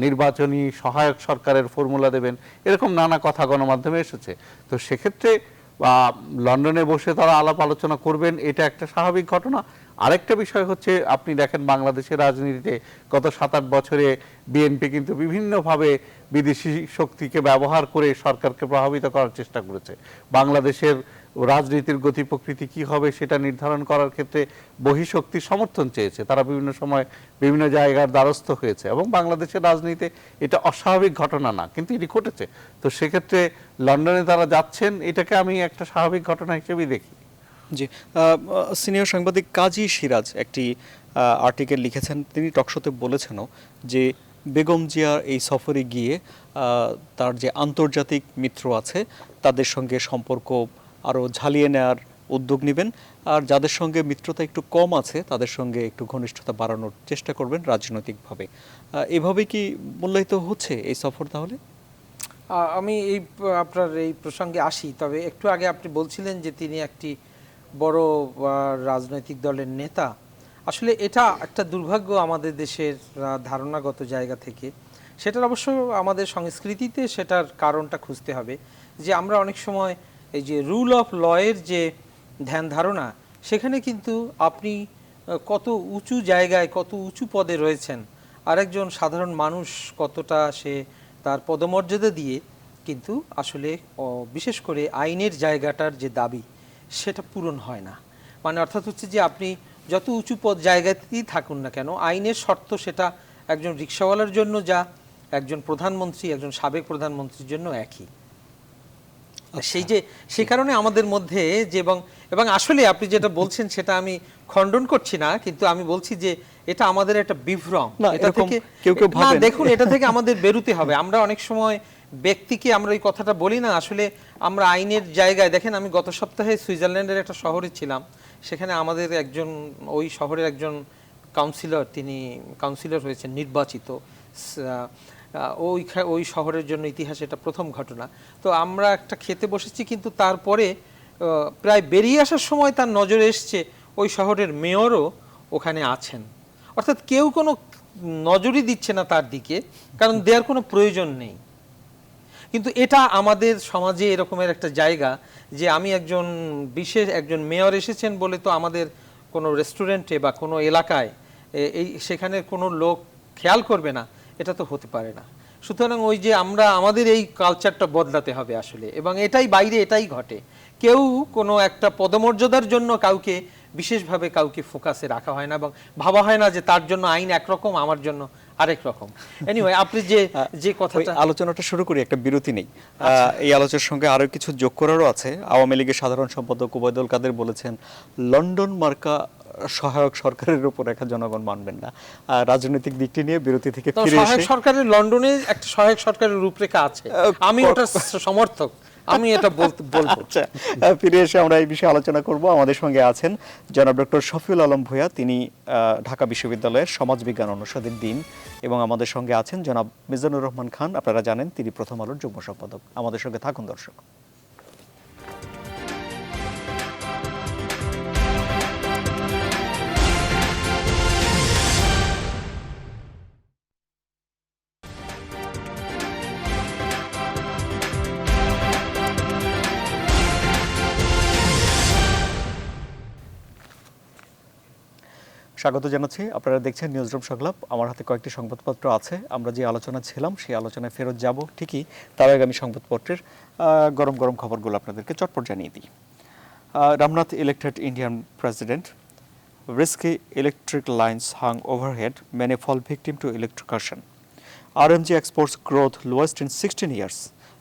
নির্বাচনী সহায়ক সরকারের ফর্মুলা দেবেন, এরকম নানা কথা গণমাধ্যমে এসেছে। তো সেক্ষেত্রে লন্ডনে বসে তারা আলাপ আলোচনা করবেন, এটা একটা স্বাভাবিক ঘটনা। আরেকটা বিষয় হচ্ছে আপনি দেখেন বাংলাদেশের রাজনীতিতে গত 7-8 বছরে বিএনপি কিন্তু বিভিন্নভাবে বিদেশি শক্তিকে ব্যবহার করে সরকারকে প্রভাবিত করার চেষ্টা করেছে। বাংলাদেশের রাজনীতির গতি প্রকৃতি কি হবে সেটা নির্ধারণ করার ক্ষেত্রে বহিঃশক্তির সমর্থন চেয়েছে, তারা বিভিন্ন সময় বিভিন্ন জায়গার দ্বারস্থ হয়েছে এবং বাংলাদেশের রাজনীতিতে এটা অস্বাভাবিক ঘটনা না, কিন্তু এটি ঘটেছে। তো সেক্ষেত্রে লন্ডনে তারা যাচ্ছেন, এটাকে আমি একটা স্বাভাবিক ঘটনা হিসেবেই দেখি। জি, সিনিয়র সাংবাদিক কাজী সিরাজ একটি আর্টিকেল লিখেছেন, তিনি টকশোতে বলেছেনও যে বেগম জিয়া এই সফরে গিয়ে তার যে আন্তর্জাতিক মিত্র আছে তাদের সঙ্গে সম্পর্ক আরও ঝালিয়ে নেওয়ার উদ্যোগ নেবেন, আর যাদের সঙ্গে মিত্রতা একটু কম আছে তাদের সঙ্গে একটু ঘনিষ্ঠতা বাড়ানোর চেষ্টা করবেন রাজনৈতিকভাবে। এভাবে কি মূল্যায়িত হচ্ছে এই সফর? তাহলে আমি আপনার এই প্রসঙ্গে আসি, তবে একটু আগে আপনি বলছিলেন যে তিনি একটি বড় রাজনৈতিক দলের নেতা। আসলে এটা একটা দুর্ভাগ্য আমাদের দেশের ধারণাগত জায়গা থেকে। সেটার অবশ্য আমাদের সংস্কৃতিতে সেটার কারণটা খুঁজতে হবে, যে আমরা অনেক সময় এই যে রুল অফ লয়ের যে ধ্যান ধারণা, সেখানে কিন্তু আপনি কত উঁচু জায়গায় কত উঁচু পদে রয়েছেন, আরেকজন সাধারণ মানুষ কতটা সে তার পদমর্যাদা দিয়ে কিন্তু আসলে বিশেষ করে আইনের জায়গাটার যে দাবি সেটা পূরণ হয় না। মানে অর্থাৎ হচ্ছে যে আপনি যত উঁচু পদ জায়গাতেই থাকুন না কেন, আইনের শর্ত সেটা একজন রিকশাওয়ালার জন্য যা একজন প্রধানমন্ত্রী, একজন সাবেক প্রধানমন্ত্রীর জন্য একই। সেই যে সে কারণে আমাদের মধ্যে যে এবং আসলে আপনি যেটা বলছেন সেটা আমি খণ্ডন করছি না, কিন্তু আমি বলছি যে এটা আমাদের একটা বিভ্রম। এটা থেকে দেখুন, এটা থেকে আমাদের বেরোতে হবে। আমরা অনেক সময় ব্যক্তিকে আমরা এই কথাটা বলি না, আসলে আমরা আইনের জায়গায় দেখেন, আমি গত সপ্তাহে সুইজারল্যান্ডের একটা শহরে ছিলাম, সেখানে আমাদের একজন ওই শহরের একজন কাউন্সিলর, তিনি কাউন্সিলর হয়েছেন নির্বাচিত, ওই শহরের জন্য ইতিহাসে এটা প্রথম ঘটনা। তো আমরা একটা খেতে বসেছি, কিন্তু তারপরে প্রায় বেরিয়ে আসার সময় তার নজরে এসছে ওই শহরের মেয়রও ওখানে আছেন। অর্থাৎ কেউ কোনো নজরই দিচ্ছে না তার দিকে, কারণ দেওয়ার কোনো প্রয়োজন নেই। কিন্তু এটা আমাদের সমাজে এরকমের একটা জায়গা যে আমি একজন বিশেষ একজন মেয়র এসেছেন বলে তো আমাদের কোনো রেস্টুরেন্টে বা কোনো এলাকায় এই সেখানে কোনো লোক খেয়াল করবে না, এটা তো হতে পারে না। সুতরাং ওই যে আমরা আমাদের এই কালচারটা বদলাতে হবে আসলে, এবং এটাই বাইরে এটাই ঘটে। কেউ কোনো একটা পদমর্যাদার জন্য কাউকে বিশেষভাবে কাউকে ফোকাসে রাখা হয় না, এবং ভাবা হয় না যে তার জন্য আইন একরকম, আমার জন্য আরেক রকম। এনিওয়ে, আপনি যে কথাটা আলোচনাটা শুরু করি, একটা বিরতি নেই। এই আলোচনার সঙ্গে আরো কিছু যোগ করারও আছে। আওয়ামী লীগের সাধারণ সম্পাদক ওবায়দুল কাদের বলেছেন, লন্ডন মার্কা সহায়ক সরকারের উপর রেখা জনগণ মানবেন না। রাজনৈতিক দিকটি নিয়ে বিরতি থেকে ফিরে এসে সহায়ক সরকারের লন্ডনে একটা সহায়ক সরকারের রূপরেখা আছে, আমি ওটা সমর্থক, আমি এটা বলবো। আচ্ছা, ফিরে এসে আমরা এই বিষয়ে আলোচনা করব। আমাদের সঙ্গে আছেন জনাব ডক্টর শফিউল আলম ভূঁইয়া, তিনি ঢাকা বিশ্ববিদ্যালয়ের সমাজবিজ্ঞান অনুষদের ডিন, এবং আমাদের সঙ্গে আছেন জনাব মিজানুর রহমান খান, আপনারা জানেন তিনি প্রথম আলোর যুগ্ম সম্পাদক। আমাদের সঙ্গে থাকুন দর্শক। স্বাগত জানাচ্ছি, আপনারা দেখছেন নিউজরুম সংলাপ। আমার হাতে কয়েকটি সংবাদপত্র আছে, আমরা যে আলোচনা ছিলাম সেই আলোচনায় ফেরত যাব ঠিকই, তার আগে আমি সংবাদপত্রের গরম গরম খবরগুলো আপনাদেরকে চটপট জানিয়ে দিই। Ramnath elected Indian president, risky electric lines hung overhead, many fall victim to electrocution. RMG exports growth lowest in 16 years,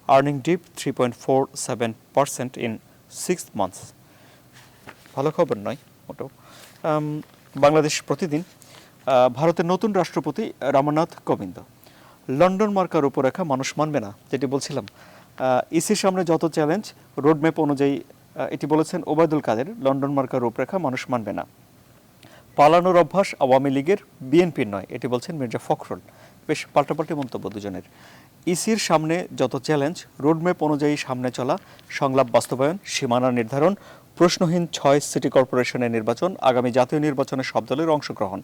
earning dip 3.47% in 6 months. ভালো খবর নয় মোটেও। বাংলাদেশ প্রতিদিন, ভারতের নতুন রাষ্ট্রপতি রামনাথ কোবিন্দ, লন্ডন মার্কার রূপরেখা মানুষ মানবে না, যেটি বলছিলাম। ইসির সামনে যত চ্যালেঞ্জ, রোডম্যাপ অনুযায়ী এটি বলেছেন ওবায়দুল কাদের, লন্ডন মার্কার রূপরেখা মানুষ মানবে না। পালানোর অভ্যাস আওয়ামী লীগের, বিএনপির নয়, এটি বলছেন মির্জা ফখরুল। বেশ পাল্টাপাল্টি মন্তব্য দুজনের। ইসির সামনে যত চ্যালেঞ্জ, রোডম্যাপ অনুযায়ী সামনে চলা, সংলাপ বাস্তবায়ন, সীমানা নির্ধারণ, প্রশ্নহীন 6 সিটি কর্পোরেশনের নির্বাচন, আগামী জাতীয় নির্বাচনে সব দলের অংশগ্রহণ,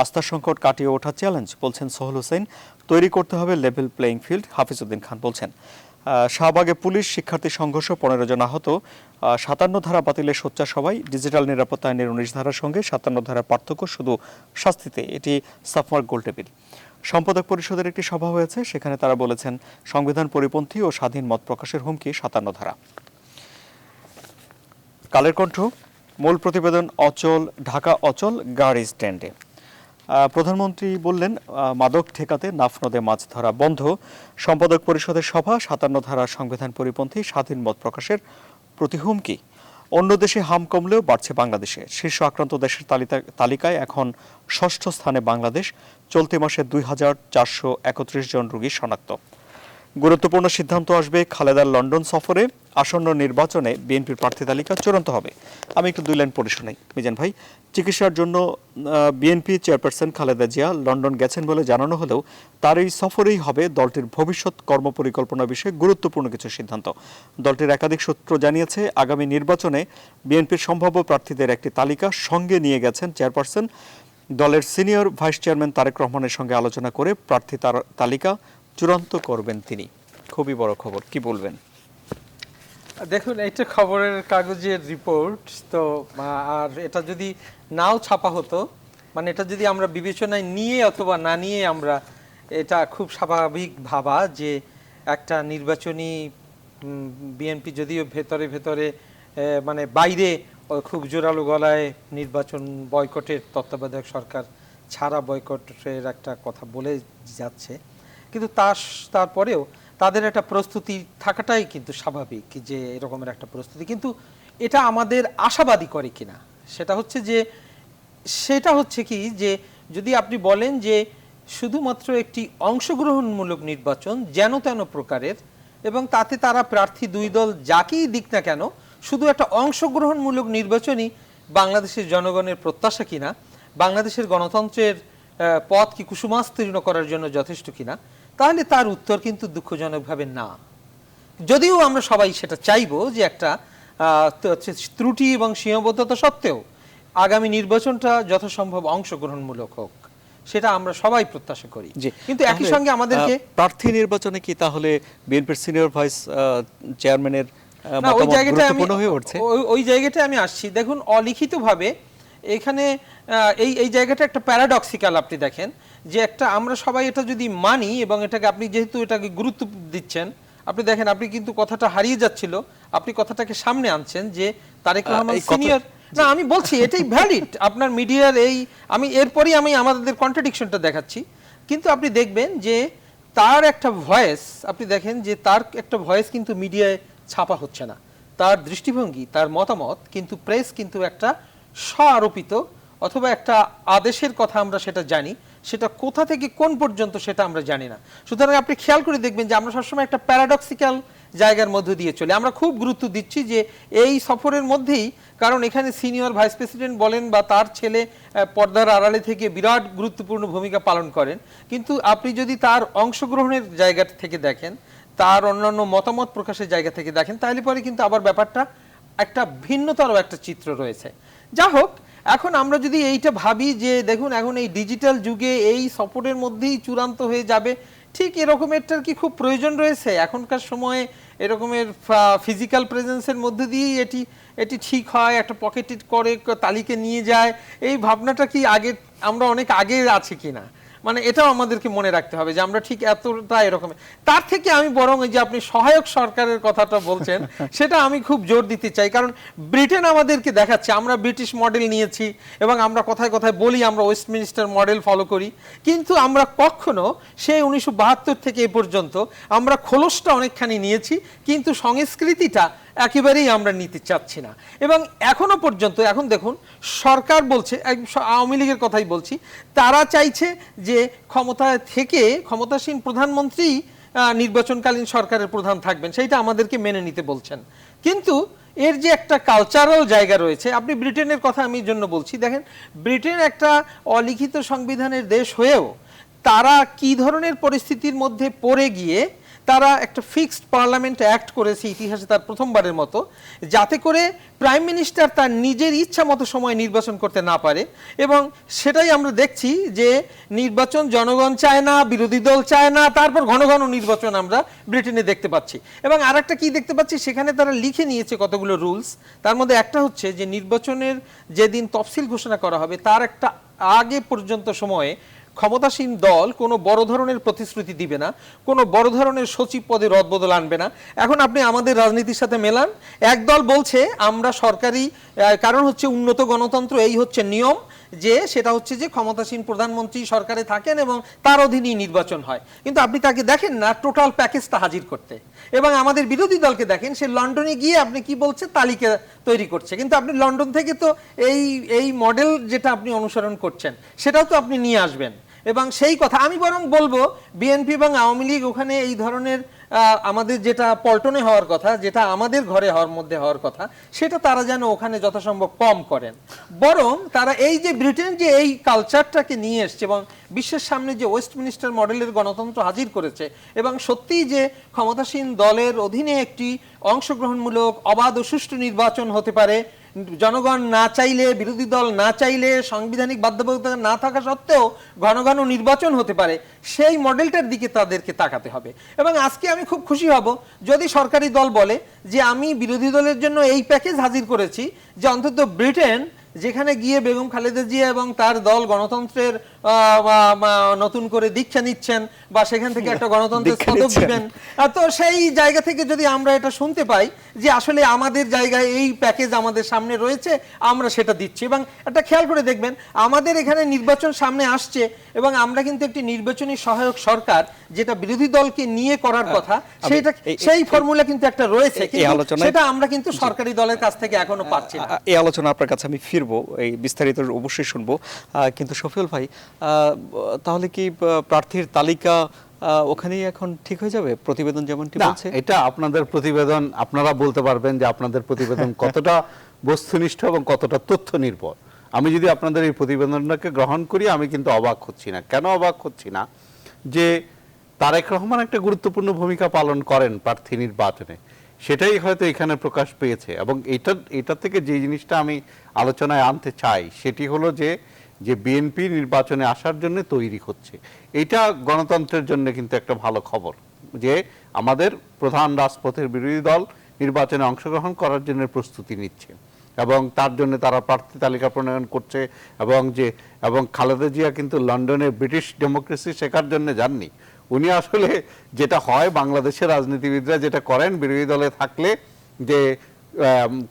আস্থার সংকট কাটিয়ে ওঠা চ্যালেঞ্জ, বলছেন সোহেল হোসেন। তৈরি করতে হবে লেভেল প্লেইং ফিল্ড, হাফিজউদ্দিন খান বলছেন। শাহবাগে পুলিশ শিক্ষার্থী সংঘর্ষ, 15 জন আহত। 57 ধারা বাতিলের সোচ্চার সবাই, ডিজিটাল নিরাপত্তা আইনের 19 ধারার সঙ্গে 57 ধারার পার্থক্য শুধু শাস্তিতে, এটি সাফমার্ক গোলটেবিল। সম্পাদক পরিষদের একটি সভা হয়েছে, সেখানে তারা বলেছেন সংবিধান পরিপন্থী ও স্বাধীন মত প্রকাশের হুমকি 57 ধারা। কালের কণ্ঠ, মূল প্রতিবেদন অচল, ঢাকা অচল গাড়ি স্ট্যান্ডে। প্রধানমন্ত্রী বললেন মাদক ঠেকাতে নাফ নদে মাছ ধরা বন্ধ। সম্পাদক পরিষদের সভা, 57 ধারা সংবিধান পরিপন্থী, স্বাধীন মত প্রকাশের প্রতি হুমকি। অন্য দেশে হাম কমলেও বাড়ছে বাংলাদেশে, শীর্ষ আক্রান্ত দেশের তালিকায় এখন 6ষ্ঠ স্থানে বাংলাদেশ। চলতি মাসে 2431 জন রোগী শনাক্ত। গুরুত্বপূর্ণ সিদ্ধান্ত আসবে খালেদার লন্ডন সফরে, আসন্ন নির্বাচনে বিএনপির প্রার্থী তালিকা চূড়ান্ত হবে। আমি একটু 2 লাইন পড়ে শোনাই মিজান ভাই। চিকিৎসার জন্য BNP chairperson Khaleda Zia London গেছেন বলে জানানো হলেও তার এই সফরেই হবে দলটির ভবিষ্যৎ কর্মপরিকল্পনা বিষয়ে গুরুত্বপূর্ণ কিছু সিদ্ধান্ত। দলটির একাধিক সূত্র জানিয়েছে, আগামী নির্বাচনে বিএনপির সম্ভাব্য প্রার্থীদের একটি তালিকা সঙ্গে নিয়ে গেছেন চেয়ারপারসন। দলের সিনিয়র ভাইস চেয়ারম্যান তারেক রহমানের সঙ্গে আলোচনা করে প্রার্থী তালিকা চূড়ান্ত করবেন তিনি। খুবই বড় খবর, কি বলবেন? দেখুন, এটা খবরের কাগজের রিপোর্ট তো, আর এটা যদি নাও ছাপা হতো, মানে এটা যদি আমরা বিবেচনায় নিয়ে অথবা না নিয়ে, আমরা এটা খুব স্বাভাবিক ভাবা যে একটা নির্বাচনী বিএনপি যদিও ভেতরে ভেতরে মানে বাইরে খুব জোরালো গলায় নির্বাচন বয়কটের, তত্ত্বাবধায়ক সরকার ছাড়া বয়কটের একটা কথা বলে যাচ্ছে, কিন্তু তারপরেও তাদের একটা প্রস্তুতি থাকাটাই কিন্তু স্বাভাবিক, যে এরকমের একটা প্রস্তুতি। কিন্তু এটা আমাদের আশাবাদী করে কিনা, সেটা হচ্ছে কি যে যদি আপনি বলেন যে শুধুমাত্র একটি অংশগ্রহণমূলক নির্বাচন যেন তেন প্রকারের, এবং তাতে তারা প্রার্থী 2 দল যাকেই দিক না কেন, শুধু একটা অংশগ্রহণমূলক নির্বাচনই বাংলাদেশের জনগণের প্রত্যাশা কিনা, বাংলাদেশের গণতন্ত্রের পথ কি কুসুমাস্তীর্ণ করার জন্য যথেষ্ট কিনা, তাহলে তার উত্তর কিন্তু দুঃখজনকভাবে না। যদিও আমরা সবাই সেটা চাইবো যে একটা ত্রুটি এবং সীমাবদ্ধতা সত্ত্বেও আগামী নির্বাচনটা যথাসম্ভব অংশগ্রহণমূলক হোক, সেটা আমরা সবাই প্রত্যাশা করি। কিন্তু একই সঙ্গে আমাদেরকে প্রার্থী নির্বাচনে কি তাহলে বিএনপির সিনিয়র ভাইস চেয়ারম্যানের ওই জায়গাটা আমি আসছি। দেখুন, অলিখিতভাবে এখানে এই এই জায়গাটা একটা প্যারাডক্সিক্যাল। আপনি দেখেন যে একটা আমরা সবাই এটা যদি মানি এবং এটাকে আপনি যেহেতু এটাকে গুরুত্ব দিচ্ছেন, আপনি দেখেন আপনি কিন্তু কথাটা হারিয়ে যাচ্ছিল, আপনি কথাটাকে সামনে আনছেন যে তারেক রহমান সিনিয়র। না, আমি বলছি এটাই ভ্যালিড আপনার মিডিয়ার এই, আমি এরপরই আমি আমাদের কন্ট্রাডিকশনটা দেখাচ্ছি। কিন্তু আপনি দেখবেন যে তার একটা ভয়েস, আপনি দেখেন যে তার একটা ভয়েস কিন্তু মিডিয়ায় ছাপা হচ্ছে না, তার দৃষ্টিভঙ্গি, তার মতামত কিন্তু প্রেস কিন্তু একটা স্ব-আরোপিত অথবা একটা আদেশের কথা আমরা সেটা জানি, সেটা কোথা থেকে কোন পর্যন্ত সেটা আমরা জানি না। সুতরাং আপনি খেয়াল করে দেখবেন যে আমরা সবসময় একটা প্যারাডক্সিক্যাল জায়গার মধ্য দিয়ে চলে। আমরা খুব গুরুত্ব দিচ্ছি যে এই সফরের মধ্যেই, কারণ এখানে সিনিয়র ভাইস প্রেসিডেন্ট বলেন বা তার ছেলে পর্দার আড়ালে থেকে বিরাট গুরুত্বপূর্ণ ভূমিকা পালন করেন, কিন্তু আপনি যদি তার অংশগ্রহণের জায়গা থেকে দেখেন, তার অন্যান্য মতামত প্রকাশের জায়গা থেকে দেখেন, তাহলে পরে কিন্তু আবার ব্যাপারটা একটা ভিন্নতর একটা চিত্র রয়েছে। যা হোক, এখন আমরা যদি এইটা ভাবি যে দেখুন এখন এই ডিজিটাল যুগে এই সফরের মধ্যেই চূড়ান্ত হয়ে যাবে, ঠিক এরকমেরটার কি খুব প্রয়োজন রয়েছে? এখনকার সময়ে এরকমের ফিজিক্যাল প্রেজেন্সের মধ্যে দিয়েই এটি ঠিক হয়, একটা পকেটেড করে তালিকা নিয়ে যায়, এই ভাবনাটা কি আগে আমরা অনেক আগে আছে কিনা, মানে এটাও আমাদেরকে মনে রাখতে হবে যে আমরা ঠিক এতটা এরকম। তার থেকে আমি বরং এই যে আপনি সহায়ক সরকারের কথাটা বলছেন সেটা আমি খুব জোর দিতে চাই, কারণ ব্রিটেন আমাদেরকে দেখাচ্ছে আমরা ব্রিটিশ মডেল নিয়েছি এবং আমরা কথায় কথায় বলি আমরা ওয়েস্টমিনিস্টার মডেল ফলো করি, কিন্তু আমরা কখনো সেই 1972 থেকে এ পর্যন্ত আমরা খোলসটা অনেকখানি নিয়েছি, কিন্তু সংস্কৃতিটা একেবারেই আমরা নিতে চাচ্ছি না। এবং এখনো পর্যন্ত এখন দেখুন সরকার বলছে, আওয়ামী লীগের কথাই বলছি, তারা চাইছে যে ক্ষমতায় থেকে ক্ষমতাসীন প্রধানমন্ত্রী নির্বাচনকালীন সরকারের প্রধান থাকবেন, সেইটা আমাদেরকে মেনে নিতে বলছেন। কিন্তু এর যে একটা কালচারাল জায়গা রয়েছে, আপনি ব্রিটেনের কথা আমি জন্য বলছি, দেখেন ব্রিটেন একটা অলিখিত সংবিধানের দেশ হয়েও তারা কি ধরনের পরিস্থিতির মধ্যে পড়ে গিয়ে তারা একটা ফিক্সড পার্লামেন্ট অ্যাক্ট করেছে ইতিহাসে তার প্রথমবারের মতো, যাতে করে প্রাইম মিনিস্টার তার নিজের ইচ্ছা মতো সময় নির্বাচন করতে না পারে। এবং সেটাই আমরা দেখছি যে নির্বাচন জনগণ চায় না, বিরোধী দল চায় না, তারপর ঘন ঘন নির্বাচন আমরা ব্রিটেনে দেখতে পাচ্ছি। এবং আরেকটা কি দেখতে পাচ্ছি, সেখানে তারা লিখে নিয়েছে কতগুলো রুলস, তার মধ্যে একটা হচ্ছে যে নির্বাচনের যেদিন তফসিল ঘোষণা করা হবে তার একটা আগে পর্যন্ত সময়ে ক্ষমতাসীন দল কোনো বড় ধরনের প্রতিশ্রুতি দিবে না, কোনো বড় ধরনের সচিব পদে রদবদল আনবে না। এখন আপনি আমাদের রাজনীতির সাথে মেলান, এক দল বলছে আমরা সরকারি, কারণ হচ্ছে উন্নত গণতন্ত্র, এই হচ্ছে নিয়ম, যে সেটা হচ্ছে যে ক্ষমতাসীন প্রধানমন্ত্রী সরকারে থাকেন এবং তার অধীনেই নির্বাচন হয়, কিন্তু আপনি তাকে দেখেন না টোটাল প্যাকেজটা হাজির করতে। এবং আমাদের বিরোধী দলকে দেখেন, সে লন্ডনে গিয়ে আপনি কি বলছে তালিকা তৈরি করছে, কিন্তু আপনি লন্ডন থেকে তো এই মডেল যেটা আপনি অনুসরণ করছেন সেটাও তো আপনি নিয়ে আসবেন। এবং সেই কথা আমি বরং বলবো বিএনপি এবং আওয়ামী লীগ ওখানে এই ধরনের আমাদের যেটা পল্টনে হওয়ার কথা, যেটা আমাদের ঘরে হওয়ার কথা, সেটা তারা যেন ওখানে যথাসম্ভব কম করেন। বরং তারা এই যে ব্রিটেন যে এই কালচারটাকে নিয়ে এসছে এবং বিশ্বের সামনে যে ওয়েস্টমিনিস্টার মডেলের গণতন্ত্র হাজির করেছে, এবং সত্যিই যে ক্ষমতাসীন দলের অধীনে একটি অংশগ্রহণমূলক অবাধ ও সুষ্ঠু নির্বাচন হতে পারে, জনগণ না চাইলে, বিরোধী দল না চাইলে, সাংবিধানিক বাধ্যবাধকতা না থাকা সত্ত্বেও ঘন ঘন নির্বাচন হতে পারে, সেই মডেলটার দিকে তাদেরকে তাকাতে হবে। এবং আজকে আমি খুব খুশি হব যদি সরকারি দল বলে যে আমি বিরোধী দলের জন্য এই প্যাকেজ হাজির করেছি, যে অন্তত ব্রিটেন যেখানে গিয়ে বেগম খালেদা জিয়া এবং তার দল গণতন্ত্রের নতুন করে দীক্ষা নিচ্ছেন বা সেখান থেকে একটা গণতন্ত্রের পদক দিবেন, তো সেই জায়গা থেকে যদি আমরা এটা শুনতে পাই যে আসলে আমাদের জায়গায় এই প্যাকেজ আমাদের সামনে রয়েছে, আমরা সেটা দিচ্ছি। এবং একটা খেয়াল করে দেখবেন আমাদের এখানে নির্বাচন সামনে আসছে এবং আমরা কিন্তু একটি নির্বাচনী সহায়ক সরকার যেটা বিরোধী দলকে নিয়ে করার কথা, সেটা সেই ফর্মুলা কিন্তু একটা রয়েছে, সেটা আমরা কিন্তু সরকারি দলের কাছ থেকে এখনো পাচ্ছি না। এই আলোচনা আপনার কাছে আমি ফিরবো, এই বিস্তারিত অবশ্যই শুনবো, কিন্তু শফিউল ভাই তাহলে কি প্রার্থীর তালিকা ওখানেই এখন ঠিক হয়ে যাবে প্রতিবেদন যেমনটি বলছে? এটা আপনাদের প্রতিবেদন, আপনারা বলতে পারবেন যে আপনাদের প্রতিবেদন কতটা বস্তুনিষ্ঠ এবং কতটা তথ্য নির্ভর। আমি যদি আপনাদের এই প্রতিবেদনটাকে গ্রহণ করি, আমি কিন্তু অবাক হচ্ছি না। কেন অবাক হচ্ছি না? যে তারেক রহমান একটা গুরুত্বপূর্ণ ভূমিকা পালন করেন প্রার্থী নির্বাচনে, সেটাই হয়তো এখানে প্রকাশ পেয়েছে। এবং এটা থেকে যে জিনিসটা আমি আলোচনায় আনতে চাই সেটি হলো যে বিএনপি নির্বাচনে আসার জন্য তৈরি হচ্ছে। এটা গণতন্ত্রের জন্য কিন্তু একটা ভালো খবর যে আমাদের প্রধান রাজপথের বিরোধী দল নির্বাচনে অংশগ্রহণ করার জন্য প্রস্তুতি নিচ্ছে। এবং তার জন্য তারা প্রার্থী তালিকা প্রণয়ন করছে, এবং খালেদা জিয়া কিন্তু লন্ডনে ব্রিটিশ ডেমোক্রেসি শেখার জন্য যাননি। উনি আসলে যেটা হয় বাংলাদেশের রাজনীতিবিদরা যেটা করেন বিরোধী দলে থাকলে, যে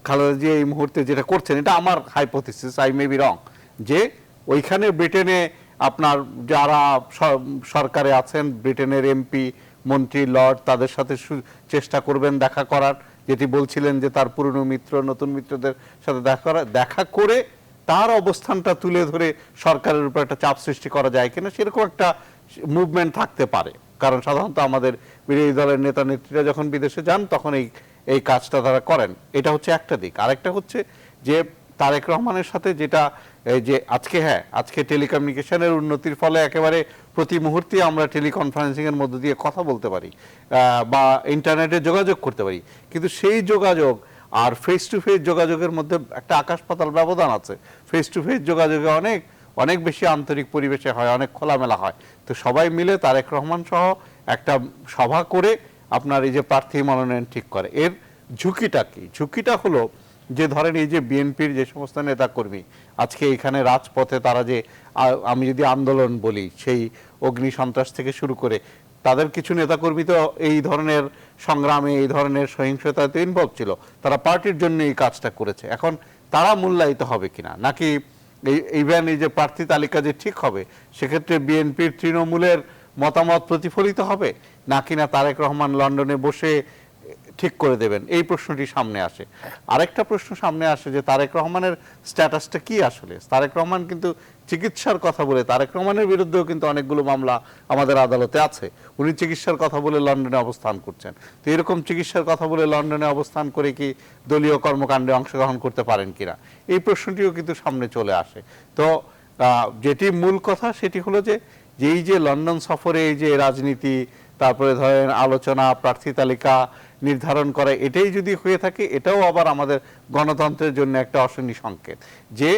খালেদা জিয়া এই মুহূর্তে যেটা করছেন, এটা আমার hypothesis, I may be wrong, যে ওইখানে ব্রিটেনে আপনার যারা সরকারে আছেন, ব্রিটেনের এমপি মন্ত্রী লর্ড, তাদের সাথে চেষ্টা করবেন দেখা করার, যেটি বলছিলেন যে তার পুরনো মিত্র নতুন মিত্রদের সাথে দেখা করে তার অবস্থানটা তুলে ধরে সরকারের উপর একটা চাপ সৃষ্টি করা যায় কিনা, সেরকম একটা মুভমেন্ট থাকতে পারে। কারণ সাধারণত আমাদের বিরোধী দলের নেতা নেত্রীরা যখন বিদেশে যান তখন এই কাজটা তারা করেন। এটা হচ্ছে একটা দিক। আরেকটা হচ্ছে যে তারেক রহমানের সাথে যেটা যে আজকে টেলিকমিউনিকেশনের উন্নতির ফলে একেবারে প্রতি মুহূর্তে আমরা টেলিকনফারেন্সিং এর মধ্য দিয়ে কথা বলতে পারি বা ইন্টারনেটে যোগাযোগ করতে পারি, কিন্তু সেই যোগাযোগ আর ফেস টু ফেস যোগাযোগের মধ্যে একটা আকাশ পাতাল ব্যবধান আছে। ফেস টু ফেস যোগাযোগে অনেক বেশি আন্তরিক পরিবেশে হয়, অনেক খোলামেলা হয়। তো সবাই মিলে তারেক রহমান সহ একটা সভা করে আপনার এই যে প্রার্থী মনোনয়ন ঠিক করে। এর ঝুঁকিটা কি? ঝুঁকিটা হলো যে ধরেন এই যে বিএনপির যে সমস্ত নেতাকর্মী আজকে এখানে রাজপথে তারা যে আমি যদি আন্দোলন বলি, সেই অগ্নি সন্ত্রাস থেকে শুরু করে তাদের কিছু নেতাকর্মী তো এই ধরনের সংগ্রামে এই ধরনের সহিংসতাতে ইনভলভ ছিল, তারা পার্টির জন্য এই কাজটা করেছে। এখন তারা মূল্যায়িত হবে কিনা, নাকি ইভেন এই যে প্রার্থী তালিকা যে ঠিক হবে সেক্ষেত্রে বিএনপির তৃণমূলের মতামত প্রতিফলিত হবে, নাকি না তারেক রহমান লন্ডনে বসে ঠিক করে দেবেন, এই প্রশ্নটি সামনে আসে। আরেকটা প্রশ্ন সামনে আসে যে তারেক রহমানের স্ট্যাটাসটা কি আসলে। তারেক রহমান কিন্তু চিকিৎসার কথা বলে, তারেক রহমানের বিরুদ্ধেও কিন্তু অনেকগুলো মামলা আমাদের আদালতে আছে, উনি চিকিৎসার কথা বলে লন্ডনে অবস্থান করছেন। তো এরকম চিকিৎসার কথা বলে লন্ডনে অবস্থান করে কি দলীয় কর্মকাণ্ডে অংশগ্রহণ করতে পারেন কিনা, এই প্রশ্নটিও কিন্তু সামনে চলে আসে। তো যেটি মূল কথা সেটি হলো যে এই যে লন্ডন সফরে এই যে রাজনীতি, তারপরে ধরেন আলোচনা, প্রার্থী তালিকা নির্ধারণ করা, এটাই যদি হয়ে থাকে এটাও আবার আমাদের গণতন্ত্রের জন্য একটা অশনি সংকেত যে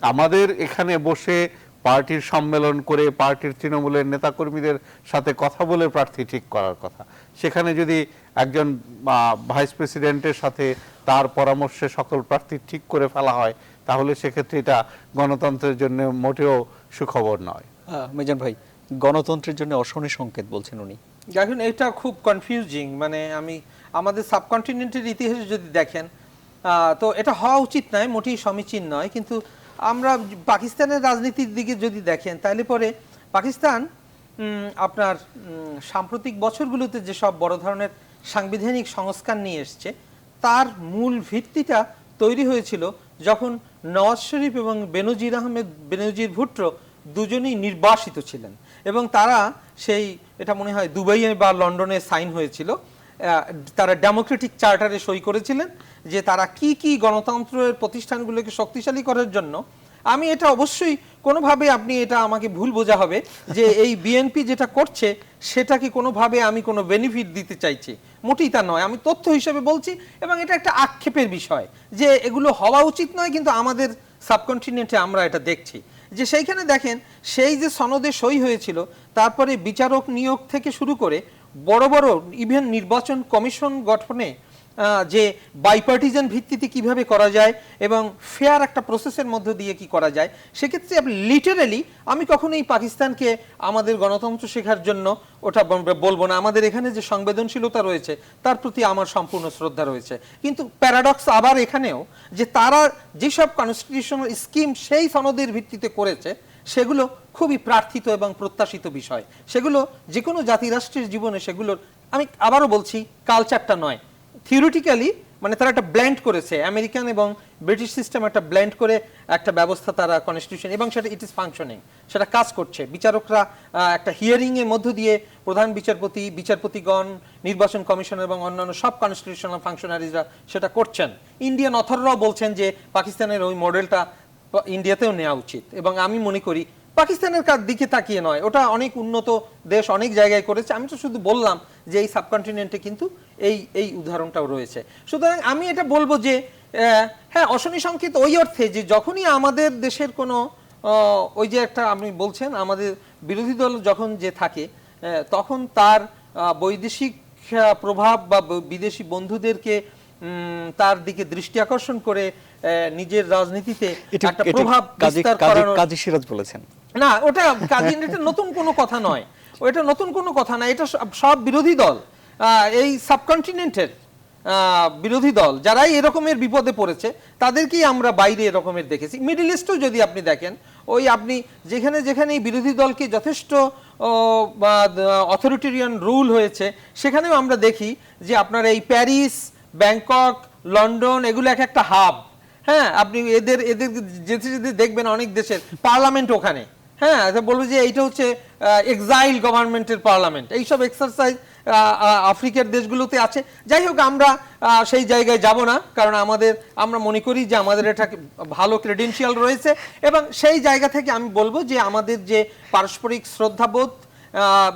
আমাদের এখানে বসে পার্টির সম্মেলন করে পার্টির তৃণমূলের নেতাকর্মীদের সাথে কথা বলে প্রার্থী ঠিক করার কথা, সেখানে যদি একজন ভাইস প্রেসিডেন্টের সাথে তার পরামর্শে সকল প্রার্থী ঠিক করে ফেলা হয়, তাহলে সেক্ষেত্রে এটা গণতন্ত্রের জন্য মোটেও সুখবর নয়। মিজান ভাই, গণতন্ত্রের জন্য অশনি সংকেত বলছেন উনি। দেখুন এটা খুব কনফিউজিং, মানে আমাদের সাবকন্টিনেন্টের ইতিহাসে যদি দেখেন তো এটা হওয়া উচিত নয়, মোটেই সমীচীন নয়। কিন্তু আমরা পাকিস্তানের রাজনীতির দিকে যদি দেখেন তাহলে পরে পাকিস্তান আপনার সাম্প্রতিক বছরগুলোতে যেসব বড় ধরনের সাংবিধানিক সংস্কার নিয়ে এসছে তার মূল ভিত্তিটা তৈরি হয়েছিল যখন নওয়াজ শরীফ এবং বেনজির ভুট্টো দুজনেই নির্বাসিত ছিলেন এবং তারা এটা মনে হয় দুবাইয়ে বা লন্ডনে সাইন হয়েছিল, তারা ডেমোক্রেটিক চার্টারে সই করেছিলেন যে তারা কি কি গণতন্ত্রের প্রতিষ্ঠানগুলোকে শক্তিশালী করার জন্য। আমি এটা অবশ্যই কোনোভাবে আপনি এটা আমাকে ভুল বোঝা হবে যে এই বিএনপি যেটা করছে সেটাকে কোনোভাবে আমি কোনো বেনিফিট দিতে চাইছি, মোটেই তা নয়। আমি তথ্য হিসেবে বলছি এবং এটা একটা আক্ষেপের বিষয় যে এগুলো হওয়া উচিত নয়, কিন্তু আমাদের সাবকন্টিনেন্টে আমরা এটা দেখছি যে সেইখানে দেখেন সেই যে সনদে সই হয়েছিল, তারপরে বিচারক নিয়োগ থেকে শুরু করে বড় বড় ইভেন নির্বাচন কমিশন গঠনে যে বাইপার্টিজান ভিত্তিতে কিভাবে করা যায় এবং ফেয়ার একটা প্রসেসের মধ্য দিয়ে কি করা যায়, সেক্ষেত্রে লিটারালি আমি কখনোই পাকিস্তানকে আমাদের গণতন্ত্র শেখার জন্য ওটা বলবো না। আমাদের এখানে যে সংবেদনশীলতা রয়েছে তার প্রতি আমার সম্পূর্ণ শ্রদ্ধা রয়েছে। কিন্তু প্যারাডক্স আবার এখানেও যে তারা যেসব কনস্টিটিউশনাল স্কিম সেই সনদের ভিত্তিতে করেছে সেগুলো খুবই প্রার্থিত এবং প্রত্যাশিত বিষয়, সেগুলো যে কোনো জাতিরাষ্ট্রের জীবনে সেগুলোর, আমি আবারও বলছি, কালচারটা নয়, থিওরিটিক্যালি মানে তারা একটা ব্লেন্ড করেছে, আমেরিকান এবং ব্রিটিশ সিস্টেম একটা ব্লেন্ড করে একটা ব্যবস্থা তারা কনস্টিটিউশন, এবং সেটা ইট ইজ ফাংশনিং, সেটা কাজ করছে। বিচারকরা একটা হিয়ারিং এর মধ্য দিয়ে প্রধান বিচারপতি, বিচারপতিগণ, নির্বাচন কমিশন এবং অন্যান্য সব কনস্টিটিউশনাল ফাংশনারিজরা সেটা করছেন। ইন্ডিয়ান অথররাও বলছেন যে পাকিস্তানের ওই মডেলটা ইন্ডিয়াতেও নেওয়া উচিত, এবং আমি মনে করি পাকিস্তানের দিকে তাকিয়ে নয়, ওটা অনেক উন্নত দেশ অনেক জায়গায় করেছে। আমি তো শুধু বললাম যে এই সাবকন্টিনেন্টে কিন্তু এই উদাহরণটাও রয়েছে। সুতরাং আমি এটা বলবো যে হ্যাঁ, অশনি সংকেত ওই অর্থে যে যখনই আমাদের দেশের কোনো ওই যে একটা আপনি বলছেন আমাদের বিরোধী দল যখন যে থাকে তখন তার বৈদেশিক প্রভাব বা বিদেশি বন্ধুদেরকে তার দিকে দৃষ্টি আকর্ষণ করে নিজের রাজনীতিতে এটা একটা প্রভাব বিস্তার করানোর। কাজী সিরাজ বলেছেন না, ওটা কাজী, এটা নতুন কোনো কথা নয়, ওটা নতুন কোনো কথা না। এটা সব বিরোধী দল, এই সাবকন্টিনেন্টের বিরোধী দল যারাই এরকমের বিপদে পড়েছে তাদেরকেই আমরা বাইরে এরকমের দেখেছি। মিডল ইস্টেও যদি আপনি দেখেন, ওই আপনি যেখানে যেখানে এই বিরোধী দলকে যথেষ্ট অথরিটেরিয়ান রুল হয়েছে, সেখানেও আমরা দেখি যে আপনার এই প্যারিস, ব্যাংকক, লন্ডন, এগুলো এক একটা হাব। হ্যাঁ, আপনি এদের যেতে যেতে দেখবেন অনেক দেশের পার্লামেন্ট ওখানে। হ্যাঁ, বলবো যে এইটা হচ্ছে এক্সাইল গভর্নমেন্টের পার্লামেন্ট। এইসব এক্সারসাইজ আফ্রিকার দেশগুলোতে আছে। যাই হোক, আমরা সেই জায়গায় যাব না, কারণ আমরা মনে করি যে আমাদের এটা ভালো ক্রেডেনশিয়াল রয়েছে, এবং সেই জায়গা থেকে আমি বলবো যে আমাদের যে পারস্পরিক শ্রদ্ধাবোধ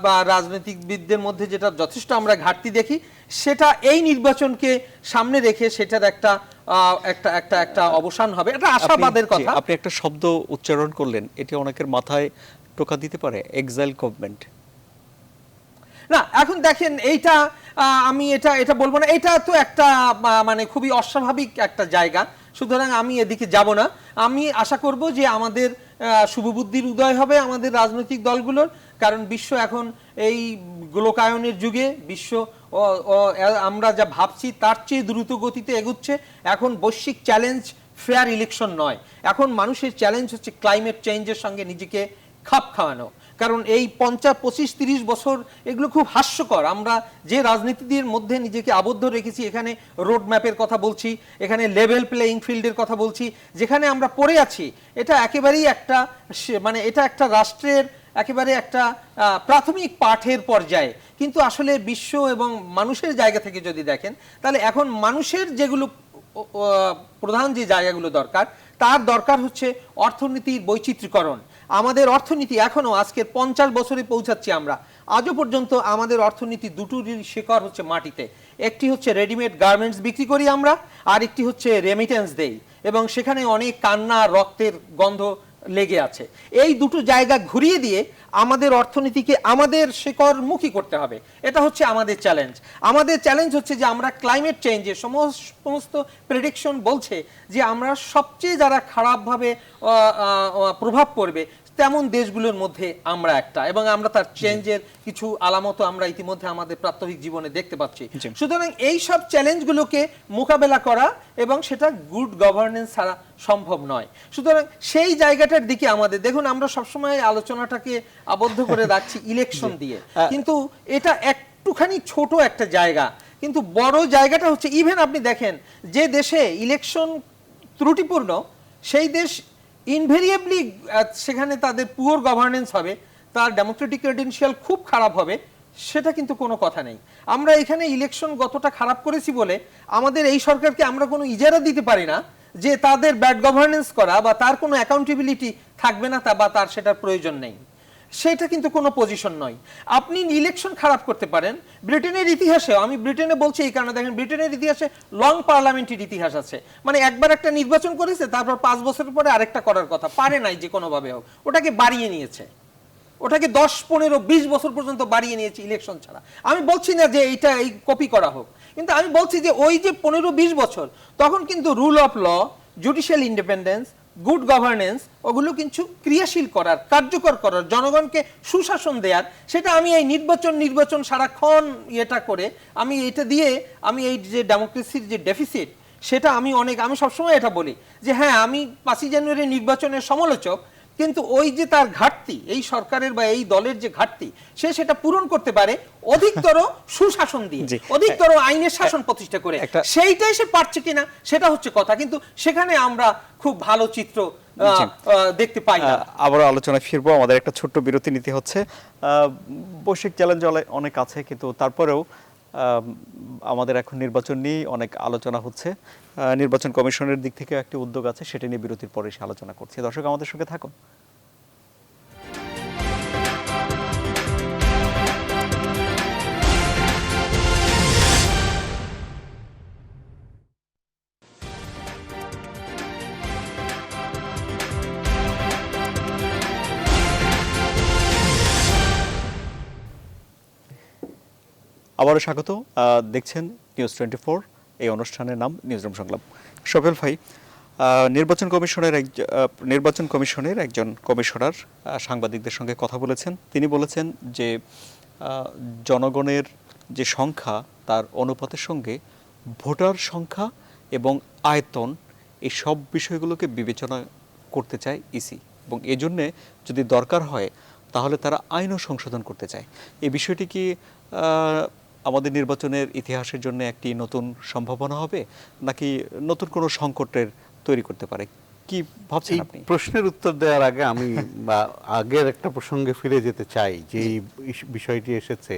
বা রাজনৈতিকবিদদের মধ্যে যেটা যথেষ্ট আমরা ঘাটতি দেখি, সেটা এই নির্বাচনকে সামনে রেখে সেটার একটা অবসান হবে। এটা আশাবাদের কথা। আপনি একটা শব্দ উচ্চারণ করলেন, এটি অনেকের মাথায় টোকা দিতে পারে, এক্সাইল গভর্নমেন্ট। না, এখন দেখেন, এইটা আমি এটা বলবো না, এটা তো একটা মানে খুবই অস্বাভাবিক একটা জায়গা, সুতরাং আমি এদিকে যাব না। আমি আশা করব যে আমাদের শুভবুদ্ধির উদয় হবে আমাদের রাজনৈতিক দলগুলোর, কারণ বিশ্ব এখন এই গোলকায়নের যুগে বিশ্ব আমরা যা ভাবছি তার চেয়ে দ্রুত গতিতে এগুচ্ছে। এখন বৈশ্বিক চ্যালেঞ্জ ফেয়ার ইলেকশন নয়, এখন মানুষের চ্যালেঞ্জ হচ্ছে ক্লাইমেট চেঞ্জের সঙ্গে নিজেকে খাপ খাওয়ানো। কারণ এই 50, 25, 30 বছর এগুলো খুব হাস্যকর। আমরা যে রাজনীতির মধ্যে নিজেকে আবদ্ধ রেখেছি, এখানে রোড ম্যাপের কথা বলছি, এখানে লেভেল প্লেইং ফিল্ডের কথা বলছি, যেখানে আমরা পড়ে আছি, এটা একেবারেই এটা একটা রাষ্ট্রের একেবারে একটা প্রাথমিক পাঠের পর্যায়ে। কিন্তু আসলে বিশ্ব এবং মানুষের জায়গা থেকে যদি দেখেন, তাহলে এখন মানুষের যেগুলো প্রধান যে জায়গাগুলো দরকার, তার দরকার হচ্ছে অর্থনীতির বৈচিত্র্যকরণ। আমাদের অর্থনীতি এখনো আজকের 50 বছরে পৌঁছাচ্ছি আমরা, আজও পর্যন্ত আমাদের অর্থনীতি দুটোর শিকড় হচ্ছে মাটিতে। একটি হচ্ছে রেডিমেড গার্মেন্টস বিক্রি করি আমরা, আর একটি হচ্ছে রেমিটেন্স দেই, এবং সেখানে অনেক কান্না, রক্তের গন্ধ লেগে আছে। এই দুটো জায়গা ঘুরিয়ে দিয়ে আমাদের অর্থনীতিকে আমাদের শিকড়মুখী করতে হবে। এটা হচ্ছে আমাদের চ্যালেঞ্জ। আমাদের চ্যালেঞ্জ হচ্ছে যে আমরা ক্লাইমেট চেঞ্জের সমস্ত প্রেডিকশন বলছে যে আমরা সবচেয়ে যারা খারাপভাবে প্রভাব পড়বে তেমন দেশগুলোর মধ্যে আমরা একটা, এবং আমরা তার চেঞ্জের কিছু আলামত আমরা ইতিমধ্যে আমাদের প্রাত্যহিক জীবনে দেখতে পাচ্ছি। সুতরাং এই সব চ্যালেঞ্জগুলোকে মোকাবেলা করা এবং সেটা গুড গভর্নেন্স ছাড়া সম্ভব নয়। সুতরাং সেই জায়গাটার দিকে আমাদের দেখুন, আমরা সবসময় আলোচনাটাকে আবদ্ধ করে রাখছি ইলেকশন দিয়ে, কিন্তু এটা একটুখানি ছোট একটা জায়গা, কিন্তু বড় জায়গাটা হচ্ছে ইভেন আপনি দেখেন যে দেশে ইলেকশন ত্রুটিপূর্ণ, সেই দেশ ইনভেরিয়েবলি সেখানে তাদের পুয়ার গভর্নেন্স হবে, তার ডেমোক্রেটিক ক্রেডেনশিয়াল খুব খারাপ হবে, সেটা কিন্তু কোনো কথা নেই। আমরা এখানে ইলেকশন গতটা খারাপ করেছি বলে আমাদের এই সরকারকে আমরা কোনো ইজারা দিতে পারি না যে তাদের ব্যাড গভর্নেন্স করা বা তার কোনো অ্যাকাউন্টেবিলিটি থাকবে না, বা তার সেটার প্রয়োজন নেই, সেটা কিন্তু কোনো পজিশন নয়। আপনি ইলেকশন খারাপ করতে পারেন। ব্রিটেনের ইতিহাসে, আমি ব্রিটেনে বলছি এই কারণে, দেখেন ব্রিটেনের ইতিহাসে লং পার্লামেন্টের ইতিহাস আছে, মানে একবার একটা নির্বাচন করেছে, তারপর 5 বছর পরে আরেকটা করার কথা, পারে নাই যে কোনোভাবে হোক, ওটাকে বাড়িয়ে নিয়েছে, ওটাকে 10, 15, 20 বছর পর্যন্ত বাড়িয়ে নিয়েছে ইলেকশন ছাড়া। আমি বলছি না যে এইটা এই কপি করা হোক, কিন্তু আমি বলছি যে ওই যে 15-20 বছর, তখন কিন্তু rule of law, judicial independence, good governance, ওগুলো কিছু ক্রিয়াশীল করার, কার্যকর করার, জনগণকে সুশাসন দেওয়ার, সেটা আমি এই নির্বাচন সারাক্ষণ এটা করে আমি এটা দিয়ে আমি এই যে ডেমোক্রেসির যে ডেফিসিট, সেটা আমি সবসময় এটা বলি যে হ্যাঁ, আমি 5ই জানুয়ারি নির্বাচনের সমালোচক, কিন্তু ওই যে তার ঘাটতি, এই সরকারের বা এই দলের যে ঘাটতি, সেটা পূরণ করতে পারে অধিকতর সুশাসন দিয়ে, অধিকতর আইনের শাসন প্রতিষ্ঠা করে। সেইটাই সে পারছে কিনা সেটা হচ্ছে কথা, কিন্তু সেখানে আমরা খুব ভালো চিত্র দেখতে পাই না। আবার আলোচনায় ফিরবো, আমাদের একটা ছোট্ট বিরতি নিতে হচ্ছে। বৈশ্বিক চ্যালেঞ্জ অনেক আছে, কিন্তু তারপরেও আমাদের এখন নির্বাচন নিয়ে অনেক আলোচনা হচ্ছে। নির্বাচন কমিশনের দিক থেকে একটি উদ্যোগ আছে, সেটা নিয়ে বিরতির পরে সে আলোচনা করছি। দর্শক, আমাদের সঙ্গে থাকুন। আবারও স্বাগত। দেখছেন নিউজ 24। এই অনুষ্ঠানের নাম নিউজরুম সংলাপ। শফিউল ভাই, নির্বাচন কমিশনের একজন কমিশনার সাংবাদিকদের সঙ্গে কথা বলেছেন। তিনি বলেছেন যে জনগণের যে সংখ্যা তার অনুপাতের সঙ্গে ভোটার সংখ্যা এবং আয়তন এই সব বিষয়গুলোকে বিবেচনা করতে চায় ইসি, এবং এজন্যে যদি দরকার হয় তাহলে তারা আইনও সংশোধন করতে চায়। এই বিষয়টি কি আমাদের নির্বাচনের ইতিহাসের জন্য একটি নতুন সম্ভাবনা হবে, নাকি নতুন কোনো সংকটের তৈরি করতে পারে? কি ভাবছেন আপনি? প্রশ্নের উত্তর দেওয়ার আগে আমি আগের একটা প্রসঙ্গে ফিরে যেতে চাই, যে এই বিষয়টি এসেছে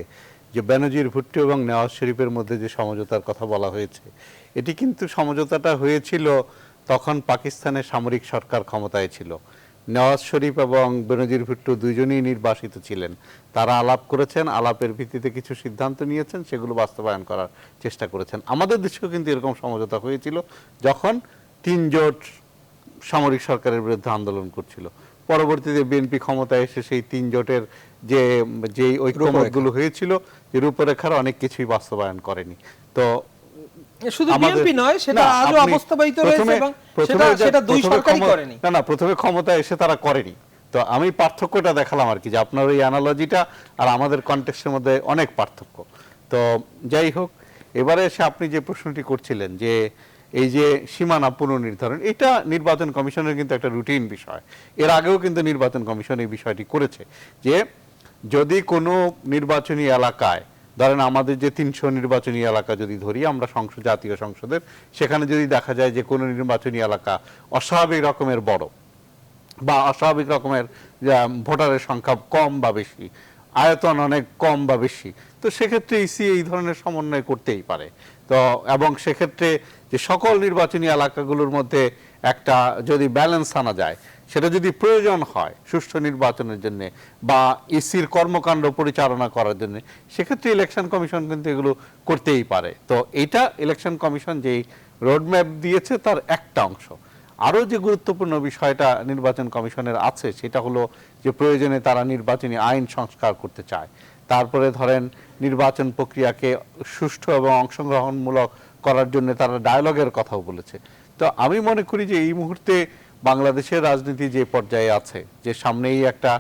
যে বেনজির ভুট্টো এবং নওয়াজ শরীফের মধ্যে যে সমঝোতার কথা বলা হয়েছে, এটি কিন্তু সমঝোতাটা হয়েছিল তখন পাকিস্তানের সামরিক সরকার ক্ষমতায় ছিল। নওয়াজ শরীফ এবং বেনজির ভুট্টো দুইজনই নির্বাসিত ছিলেন। তারা আলাপ করেছেন, আলাপের ভিত্তিতে কিছু সিদ্ধান্ত নিয়েছেন, সেগুলো বাস্তবায়ন করার চেষ্টা করেছেন। আমাদের দেশেও কিন্তু এরকম সমঝোতা হয়েছিল যখন 3 জোট সামরিক সরকারের বিরুদ্ধে আন্দোলন করছিল। পরবর্তীতে বিএনপি ক্ষমতায় এসে সেই 3 জোটের যে ঐক্যমতগুলো হয়েছিল, যে রূপরেখার অনেক কিছুই বাস্তবায়ন করেনি। তো শুধু বিএনপি নয়, সেটা আজও অবস্থাবাহিত রয়েছে এবং সেটা দুই সরকারই করেনি। না, প্রথমে ক্ষমতায় এসে তারা করেনি। তো আমি পার্থক্যটা দেখালাম আর কি, যে আপনার ওই অ্যানালজিটা আর আমাদের কনটেক্সটের মধ্যে অনেক পার্থক্য। তো যাই হোক, এবারে এসে আপনি যে প্রশ্নটি করছিলেন যে এই যে সীমানা পুনর্নির্ধারণ, এটা নির্বাচন কমিশনের কিন্তু একটা রুটিন বিষয়। এর আগেও কিন্তু নির্বাচন কমিশন এই বিষয়টি করেছে, যে যদি কোনো নির্বাচনী এলাকায়, ধরেন আমাদের যে 300 নির্বাচনী এলাকা যদি ধরি আমরা জাতীয় সংসদের, সেখানে যদি দেখা যায় যে কোনো নির্বাচনী এলাকা অস্বাভাবিক রকমের বড় বা অস্বাভাবিক রকমের ভোটারের সংখ্যা কম বা বেশি, আয়তন অনেক কম বা বেশি, তো সেক্ষেত্রে ইসি এই ধরনের সমন্বয় করতেই পারে। তো এবং সেক্ষেত্রে যে সকল নির্বাচনী এলাকাগুলোর মধ্যে একটা যদি ব্যালেন্স আনা যায়, সেটা যদি প্রয়োজন হয় সুষ্ঠু নির্বাচনের জন্য বা ইসির কর্মকাণ্ড পরিচালনা করার জন্য, সেক্ষেত্রে ইলেকশন কমিশন কিন্তু এগুলো করতেই পারে। তো এইটা ইলেকশন কমিশন যেই রোডম্যাপ দিয়েছে তার একটা অংশ। আরও যে গুরুত্বপূর্ণ বিষয়টা নির্বাচন কমিশনের আছে, সেটা হলো যে প্রয়োজনে তারা নির্বাচনী আইন সংস্কার করতে চায়। তারপরে ধরেন নির্বাচন প্রক্রিয়াকে সুষ্ঠু এবং অংশগ্রহণমূলক করার জন্য তারা ডায়ালগের কথাও বলেছে। তো আমি মনে করি যে এই মুহূর্তে বাংলাদেশের রাজনীতি যে পর্যায়ে আছে, যে সামনেই একটা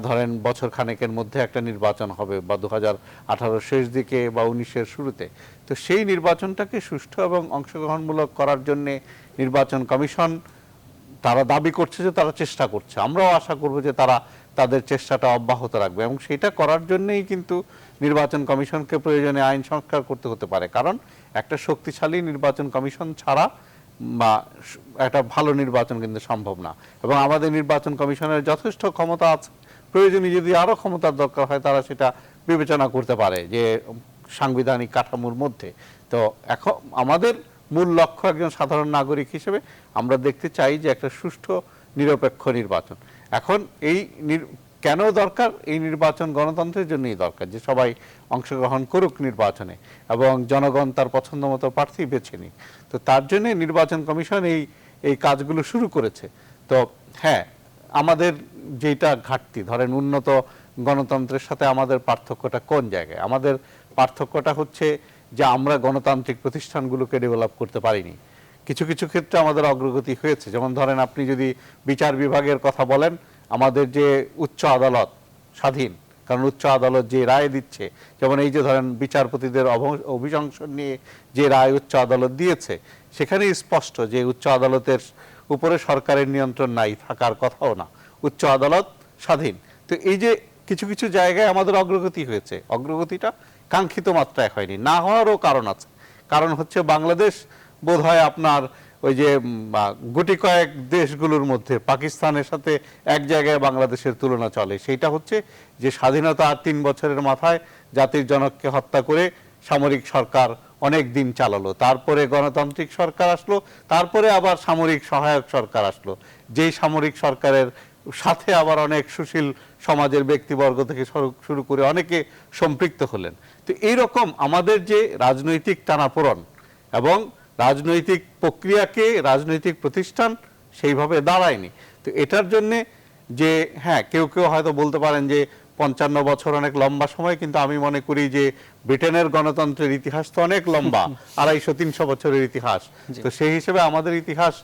ধরেন বছর খানেকের মধ্যে একটা নির্বাচন হবে, বা 2018 শেষ দিকে বা 19-এর শুরুতে, তো সেই নির্বাচনটাকে সুষ্ঠু এবং অংশগ্রহণমূলক করার জন্য নির্বাচন কমিশন তারা দাবি করছে যে তারা চেষ্টা করছে। আমরাও আশা করব যে তারা তাদের চেষ্টাটা অব্যাহত রাখবে, এবং সেটা করার জন্যই কিন্তু নির্বাচন কমিশনকে প্রয়োজনে আইন সংস্কার করতে হতে পারে। কারণ একটা শক্তিশালী নির্বাচন কমিশন ছাড়া বা একটা ভালো নির্বাচন কিন্তু সম্ভব না। এবং আমাদের নির্বাচন কমিশনের যথেষ্ট ক্ষমতা আছে, প্রয়োজনে যদি আরো ক্ষমতার দরকার হয় তারা সেটা বিবেচনা করতে পারে যে সাংবিধানিক কাঠামোর মধ্যে। তো এখন আমাদের মূল লক্ষ্য একজন সাধারণ নাগরিক হিসেবে আমরা দেখতে চাই যে একটা সুষ্ঠু নিরপেক্ষ নির্বাচন। এখন এই কেন দরকার এই নির্বাচন? গণতন্ত্রের জন্যই দরকার, যে সবাই অংশগ্রহণ করুক নির্বাচনে এবং জনগণ তার পছন্দ মতো প্রার্থী বেছে নিক। তো তার জন্য নির্বাচন কমিশন এই কাজগুলো শুরু করেছে। তো হ্যাঁ, আমাদের যেটা ঘাটতি, ধরেন উন্নত গণতন্ত্রের সাথে আমাদের পার্থক্যটা কোন জায়গায়? আমাদের পার্থক্যটা হচ্ছে যে আমরা গণতান্ত্রিক প্রতিষ্ঠানগুলোকে ডেভেলপ করতে পারিনি। কিছু কিছু ক্ষেত্রে আমাদের অগ্রগতি হয়েছে, যেমন ধরেন আপনি যদি বিচার বিভাগের কথা বলেন, আমাদের যে উচ্চ আদালত স্বাধীন, কারণ উচ্চ আদালত যে রায় দিচ্ছে, যেমন এই যে ধরেন বিচারপতিদের অভিশংসন নিয়ে যে রায় উচ্চ আদালত দিয়েছে, সেখানেই স্পষ্ট যে উচ্চ আদালতের উপরে সরকারের নিয়ন্ত্রণ নাই, থাকার কথাও না, উচ্চ আদালত স্বাধীন। তো এই যে কিছু কিছু জায়গায় আমাদের অগ্রগতি হয়েছে, অগ্রগতিটা কাঙ্ক্ষিত মাত্রায় হয়নি। না হওয়ারও কারণ আছে। কারণ হচ্ছে বাংলাদেশ বোধহয় আপনার ওই যে গুটি কয়েক দেশগুলোর মধ্যে পাকিস্তানের সাথে এক জায়গায় বাংলাদেশের তুলনা চলে, সেইটা হচ্ছে যে স্বাধীনতা 3 বছরের মাথায় জাতির জনককে হত্যা করে সামরিক সরকার অনেক দিন চালালো, তারপরে গণতান্ত্রিক সরকার আসলো, তারপরে আবার সামরিক সহায়ক সরকার আসলো, যেই সামরিক সরকারের সাথে আবার অনেক সুশীল সমাজের ব্যক্তিবর্গ থেকে শুরু করে অনেকে সম্পৃক্ত হলেন। তো এইরকম আমাদের যে রাজনৈতিক টানাপোড়েন এবং রাজনৈতিক প্রক্রিয়াকে রাজনৈতিক প্রতিষ্ঠান সেইভাবে দাঁড়ায়নি। তো এটার জন্যে যে হ্যাঁ, কেউ কেউ হয়তো বলতে পারেন যে 55 বছর অনেক লম্বা সময়, কিন্তু আমি মনে করি যে ব্রিটেনের গণতন্ত্রের ইতিহাস তো অনেক লম্বা, 250-300 বছরের ইতিহাস। তো সেই হিসেবে আমাদের ইতিহাস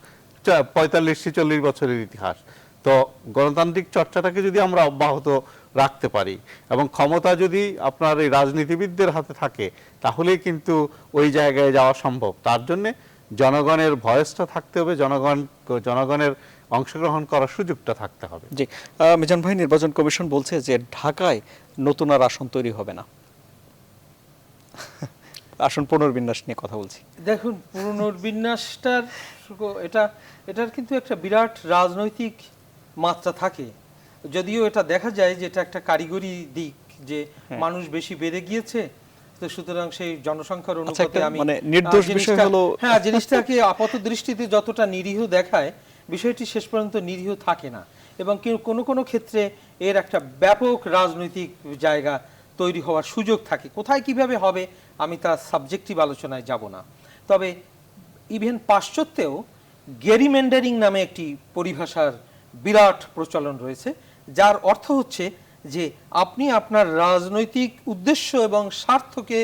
45-40 বছরের ইতিহাস। তো গণতান্ত্রিক চর্চাটাকে যদি আমরা অব্যাহত রাখতে পারি এবং ক্ষমতা যদি আপনার এই রাজনীতিবিদদের হাতে থাকে, তাহলেই কিন্তু ওই জায়গায় যাওয়া সম্ভব। তার জন্য জনগণের ভয়েসটা থাকতে হবে, জনগণের অংশগ্রহণ করার সুযোগটা থাকতে হবে। জি, মিজান ভাই, নির্বাচন কমিশন বলছে যে ঢাকায় নতুন আর আসন তৈরি হবে না। আসন পুনর্বিন্যাস নিয়ে কথা বলছি। দেখুন, পুনর্বিন্যাসটার এটার কিন্তু একটা বিরাট রাজনৈতিক মাত্রা থাকে। যদিও এটা দেখা যায় যে এটা একটা কারিগরি দিক, যে মানুষ বেশি বেড়ে গিয়েছে, তো সুতরাং সেই জনসংখ্যার অনুপাতে আমি মানে নির্দোষ বিষয় হলো, হ্যাঁ, জিনিসটাকে আপাত দৃষ্টিতে যতটা নিরীহ দেখায়, বিষয়টি শেষ পর্যন্ত নিরীহ থাকে না, এবং কোনো কোনো ক্ষেত্রে এর একটা ব্যাপক রাজনৈতিক জায়গা তৈরি হওয়ার সুযোগ থাকে। কোথায় কিভাবে হবে আমি তার সাবজেক্টিভ আলোচনায় যাব না। তবে ইভেন পাশ্চাত্যেও গেরিমেন্ডারিং নামে একটি পরিভাষার বিরাট প্রচলন রয়েছে, যার অর্থ হচ্ছে যে আপনি আপনার রাজনৈতিক উদ্দেশ্য এবং স্বার্থকে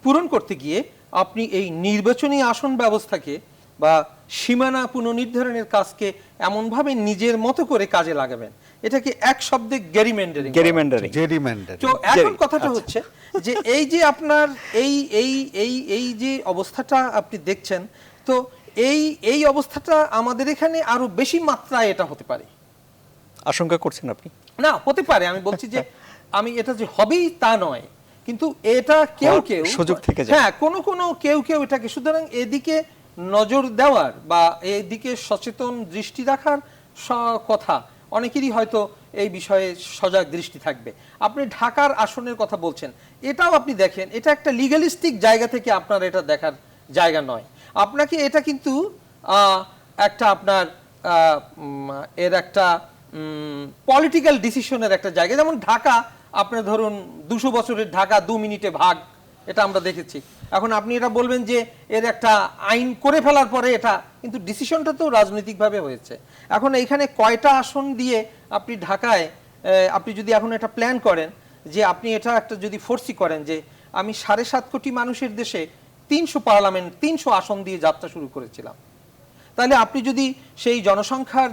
পূরণ করতে গিয়ে আপনি এই নির্বাচনী আসন ব্যবস্থাকে বা সীমানা পুনর্নির্ধারণের কাজকে এমনভাবে নিজের মতো করে কাজে লাগাবেন, এটাকে এক শব্দে গেরিমেন্ডারিং। তো এখন কথাটা হচ্ছে যে এই যে আপনার এই যে অবস্থাটা আপনি দেখছেন, তো এই অবস্থাটা আমাদের এখানে আরো বেশি মাত্রায় এটা হতে পারে। আশঙ্কা করছেন আপনি? না, হতে পারে। আমি বলছি যে আমি এটা যে হবেই তা নয়, কিন্তু এটা কেউ সুযোগ থেকে যায়। হ্যাঁ, কোনো কেউ এটাকে, সুতরাং এদিকে নজর দেওয়ার বা এদিকে সচেতন দৃষ্টি রাখার কথা অনেকেরই হয়তো এই বিষয়ে সজাগ দৃষ্টি থাকবে। আপনি ঢাকার আসনের কথা বলছেন, এটাও আপনি দেখেন, এটা একটা লিগ্যালিস্টিক জায়গা থেকে আপনার এটা দেখার জায়গা নয়। আপনাকে এটা কিন্তু একটা আপনার এর একটা পলিটিক্যাল ডিসিশনের একটা জায়গা। যেমন ঢাকা, আপনার ধরুন 200 বছরের ঢাকা 2 মিনিটে ভাগ, এটা আমরা দেখেছি। এখন আপনি এটা বলবেন যে এর একটা আইন করে ফেলার পরে এটা, কিন্তু ডিসিশনটা তো রাজনৈতিকভাবে হয়েছে। এখন এইখানে কয়টা আসন দিয়ে আপনি ঢাকায়, আপনি যদি এখন এটা প্ল্যান করেন যে আপনি এটা একটা যদি ফোর্সি করেন যে আমি 7.5 কোটি মানুষের দেশে 300 আসন দিয়ে যাত্রা শুরু করেছিলাম, তাহলে আপনি যদি সেই জনসংখ্যার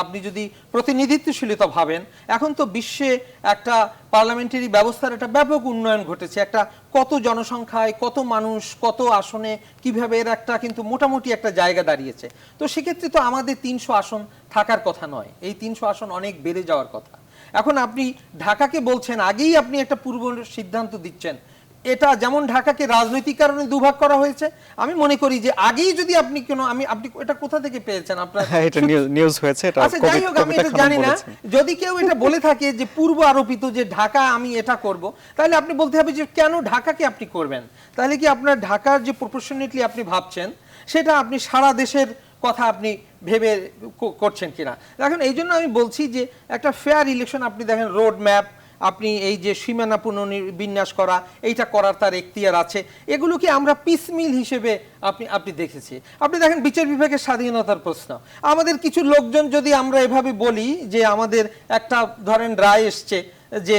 আপনি যদি প্রতিনিধিত্বশীলতা ভাবেন, এখন তো বিশ্বে একটা পার্লামেন্টারি ব্যবস্থার একটা ব্যাপক উন্নয়ন ঘটেছে। একটা কত জনসংখ্যায় কত মানুষ কত আসনে কিভাবে এর একটা কিন্তু মোটামুটি একটা জায়গা দাঁড়িয়েছে। তো সেক্ষেত্রে তো আমাদের 300 আসন থাকার কথা নয়, এই 300 আসন অনেক বেড়ে যাওয়ার কথা। এখন আপনি ঢাকাকে বলছেন, আগেই আপনি একটা পূর্ব সিদ্ধান্ত দিচ্ছেন। এটা যেমন ঢাকাকে রাজনৈতিক কারণে দুভাগ করা হয়েছে, আমি মনে করি যে আগেই যদি আপনি আপনি এটা কোথা থেকে পেয়েছেন আপনার? এটা নিউজ হয়েছে, এটা আচ্ছা, যাই হোক, আমি এটা জানি না। যদি কেউ এটা বলে থাকে যে পূর্ব আরোপিত যে ঢাকা আমি এটা করব, তাহলে আপনি বলতে হবে যে কেন ঢাকাকে আপনি করবেন? তাহলে কি আপনার ঢাকার যে প্রপোর্শনেটলি আপনি ভাবছেন, সেটা আপনি সারা দেশের কথা আপনি ভেবে করছেন কিনা? দেখেন, এই জন্য আমি বলছি যে একটা ফেয়ার ইলেকশন, আপনি দেখেন রোড ম্যাপ, আপনি এই যে সীমানা পুনর্বিন্যাস করা, এইটা করার তার এখতিয়ার আছে। এগুলোকে আমরা পিসমিল হিসেবে আপনি দেখেছি। আপনি দেখেন বিচার বিভাগের স্বাধীনতার প্রশ্ন, আমাদের কিছু লোকজন যদি আমরা এভাবে বলি যে আমাদের একটা ধরেন রায় এসছে যে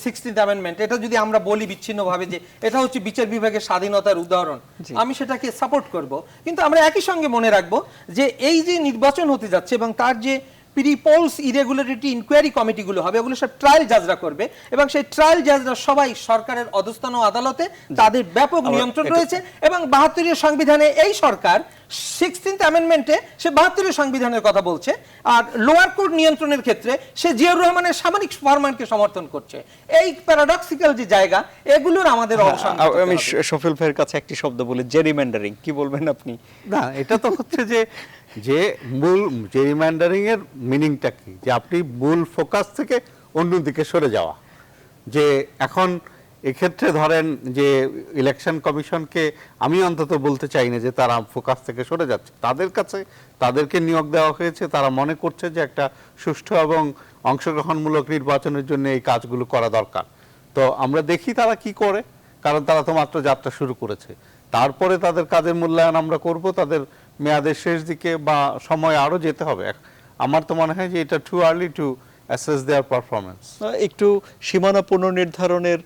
16th অ্যামেন্ডমেন্ট, এটা যদি আমরা বলি বিচ্ছিন্নভাবে যে এটা হচ্ছে বিচার বিভাগের স্বাধীনতার উদাহরণ, আমি সেটাকে সাপোর্ট করব। কিন্তু আমরা একই সঙ্গে মনে রাখবো যে এই যে নির্বাচন হতে যাচ্ছে এবং তার যে প্রি-পোলস ইরেগুলারিটি ইনকোয়ারি কমিটিগুলো হবে, ওগুলো সব ট্রায়াল জাজরা করবে, এবং সেই ট্রায়াল জাজরা সবাই সরকারের অধস্তন আদালতে, তাদের ব্যাপক নিয়ন্ত্রণ রয়েছে। এবং 72 সংবিধানে এই সরকার 16th অ্যামেন্ডমেন্টে সে 72 সংবিধানের কথা বলছে, আর লোয়ার কোর্ট নিয়ন্ত্রণের ক্ষেত্রে সে জিয়াউর রহমানের সামরিক ফরমানকে সমর্থন করছে। এই প্যারাডক্সিক্যাল যে জায়গা, এগুলোর আমাদের অবসান। আমি শফিউল ভাইয়ের কাছে একটি শব্দ বলি, জেরিমেন্ডারিং। কি বলবেন আপনি? না, এটা তো হচ্ছে যে মূল জেরিম্যান্ডারিং এর মিনিংটা কি, যে আপনি মূল ফোকাস থেকে অন্যদিকে সরে যাওয়া। যে এখন এক্ষেত্রে ধরেন যে ইলেকশন কমিশনকে আমি অন্তত বলতে চাই না যে তারা ফোকাস থেকে সরে যাচ্ছে, তাদেরকে নিয়োগ দেওয়া হয়েছে, তারা মনে করছে যে একটা সুষ্ঠু এবং অংশগ্রহণমূলক নির্বাচনের জন্য এই কাজগুলো করা দরকার। তো আমরা দেখি তারা কি করে, কারণ তারা তো মাত্র যাত্রা শুরু করেছে। তারপরে তাদের কাজের মূল্যায়ন আমরা করব, তাদের মেয়াদের শেষ দিকে বা সময় আরো যেতে হবে। আমার তো মনে হয় যে এটা too early to assess their performance. একটু সীমানা পুনর্নির্ধারণের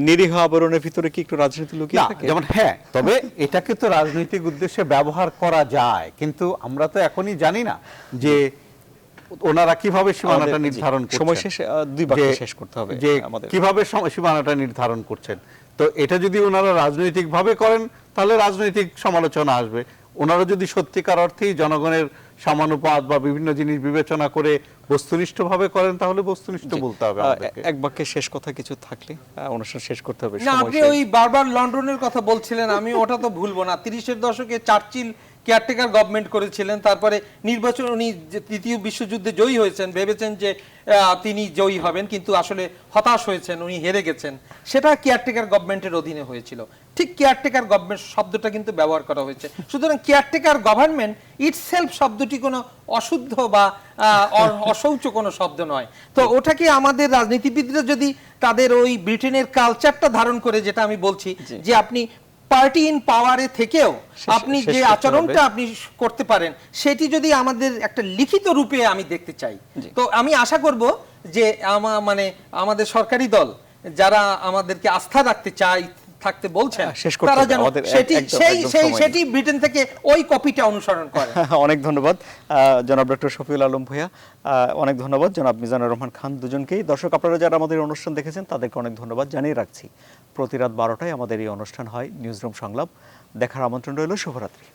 নিরীহ আবরণের ভিতরে কি একটু রাজনীতি লুকিয়ে না, থাকে? যেমন হ্যাঁ, তবে এটাকে তো রাজনৈতিক উদ্দেশ্যে ব্যবহার করা যায়, কিন্তু আমরা তো এখনই জানি না যে ওনারা কিভাবে সীমানাটা আমাদের- জি, নির্ধারণ করছেন। সময় শেষে, দুই বাক্যে যে- শেষ করতে হবে যে আমাদের। কিভাবে সীমানাটা নির্ধারণ করছেন। তো এটা যদি ওনারা রাজনৈতিক ভাবে করেন তাহলে রাজনৈতিক সমালোচনা আসবে। ওনারা যদি সত্যিকার অর্থেই জনগণের সমানুপাত বা বিভিন্ন জিনিস বিবেচনা করে বস্তুনিষ্ঠভাবে করেন তাহলে বস্তুনিষ্ঠ বলতে হবে আমাদেরকে। এক বাক্যে শেষ কথা কিছু থাকলে অনুষ্ঠান শেষ করতে হবে। না, সময় আপনি শেষ। ওই বারবার লন্ডনের কথা বলছিলেন, আমি ওটা তো ভুলবো না। 30-এর দশকে চার্চিল কেয়ারটেকার গভর্নমেন্ট করেছিলেন, তারপরে নির্বাচন উনি যে তৃতীয় বিশ্বযুদ্ধে জয়ী হয়েছেন, ভেবেছেন যে তিনি জয়ী হবেন, কিন্তু আসলে হতাশ হয়েছেন, উনি হেরে গেছেন। সেটা কেয়ারটেকার গভর্নমেন্টের অধীনে হয়েছিল। ঠিক কেয়ারটেকার গভর্নমেন্ট শব্দটা কিন্তু ব্যবহার করা হয়েছে। সুতরাং কেয়ারটেকার গভর্নমেন্ট ইটসেলফ শব্দটি কোনো অশুদ্ধ বা অশৌচ কোনো শব্দ নয়। তো ওটাকে আমাদের রাজনীতিবিদরা যদি তাদের ওই ব্রিটেনের কালচারটা ধারণ করে, যেটা আমি বলছি যে আপনি পার্টি ইন পাওয়ারে থেকেও আপনি যে আচরণটা আপনি করতে পারেন, সেটি যদি আমাদের একটা লিখিত রূপে আমি দেখতে চাই, তো আমি আশা করব যে আমাদের সরকারি দল যারা আমাদেরকে আস্থা রাখতে চায়, থাকতে বলছেন, তারা যেন সেটি ব্রিটেন থেকে ওই কপিটা অনুসরণ করে। অনেক ধন্যবাদ জনাব ডক্টর শফিউল আলম ভূঁইয়া, অনেক ধন্যবাদ জনাব মিজানুর রহমান খান, দুজনকেই। দর্শক, আপনারা যারা আমাদের অনুষ্ঠান দেখেছেন তাদেরকে অনেক ধন্যবাদ জানিয়ে রাখছি। প্রতি রাত 12টায় আমাদের এই অনুষ্ঠান হয় নিউজরুম সংলাপ। দেখার আমন্ত্রণ রইল। শুভরাত্রি।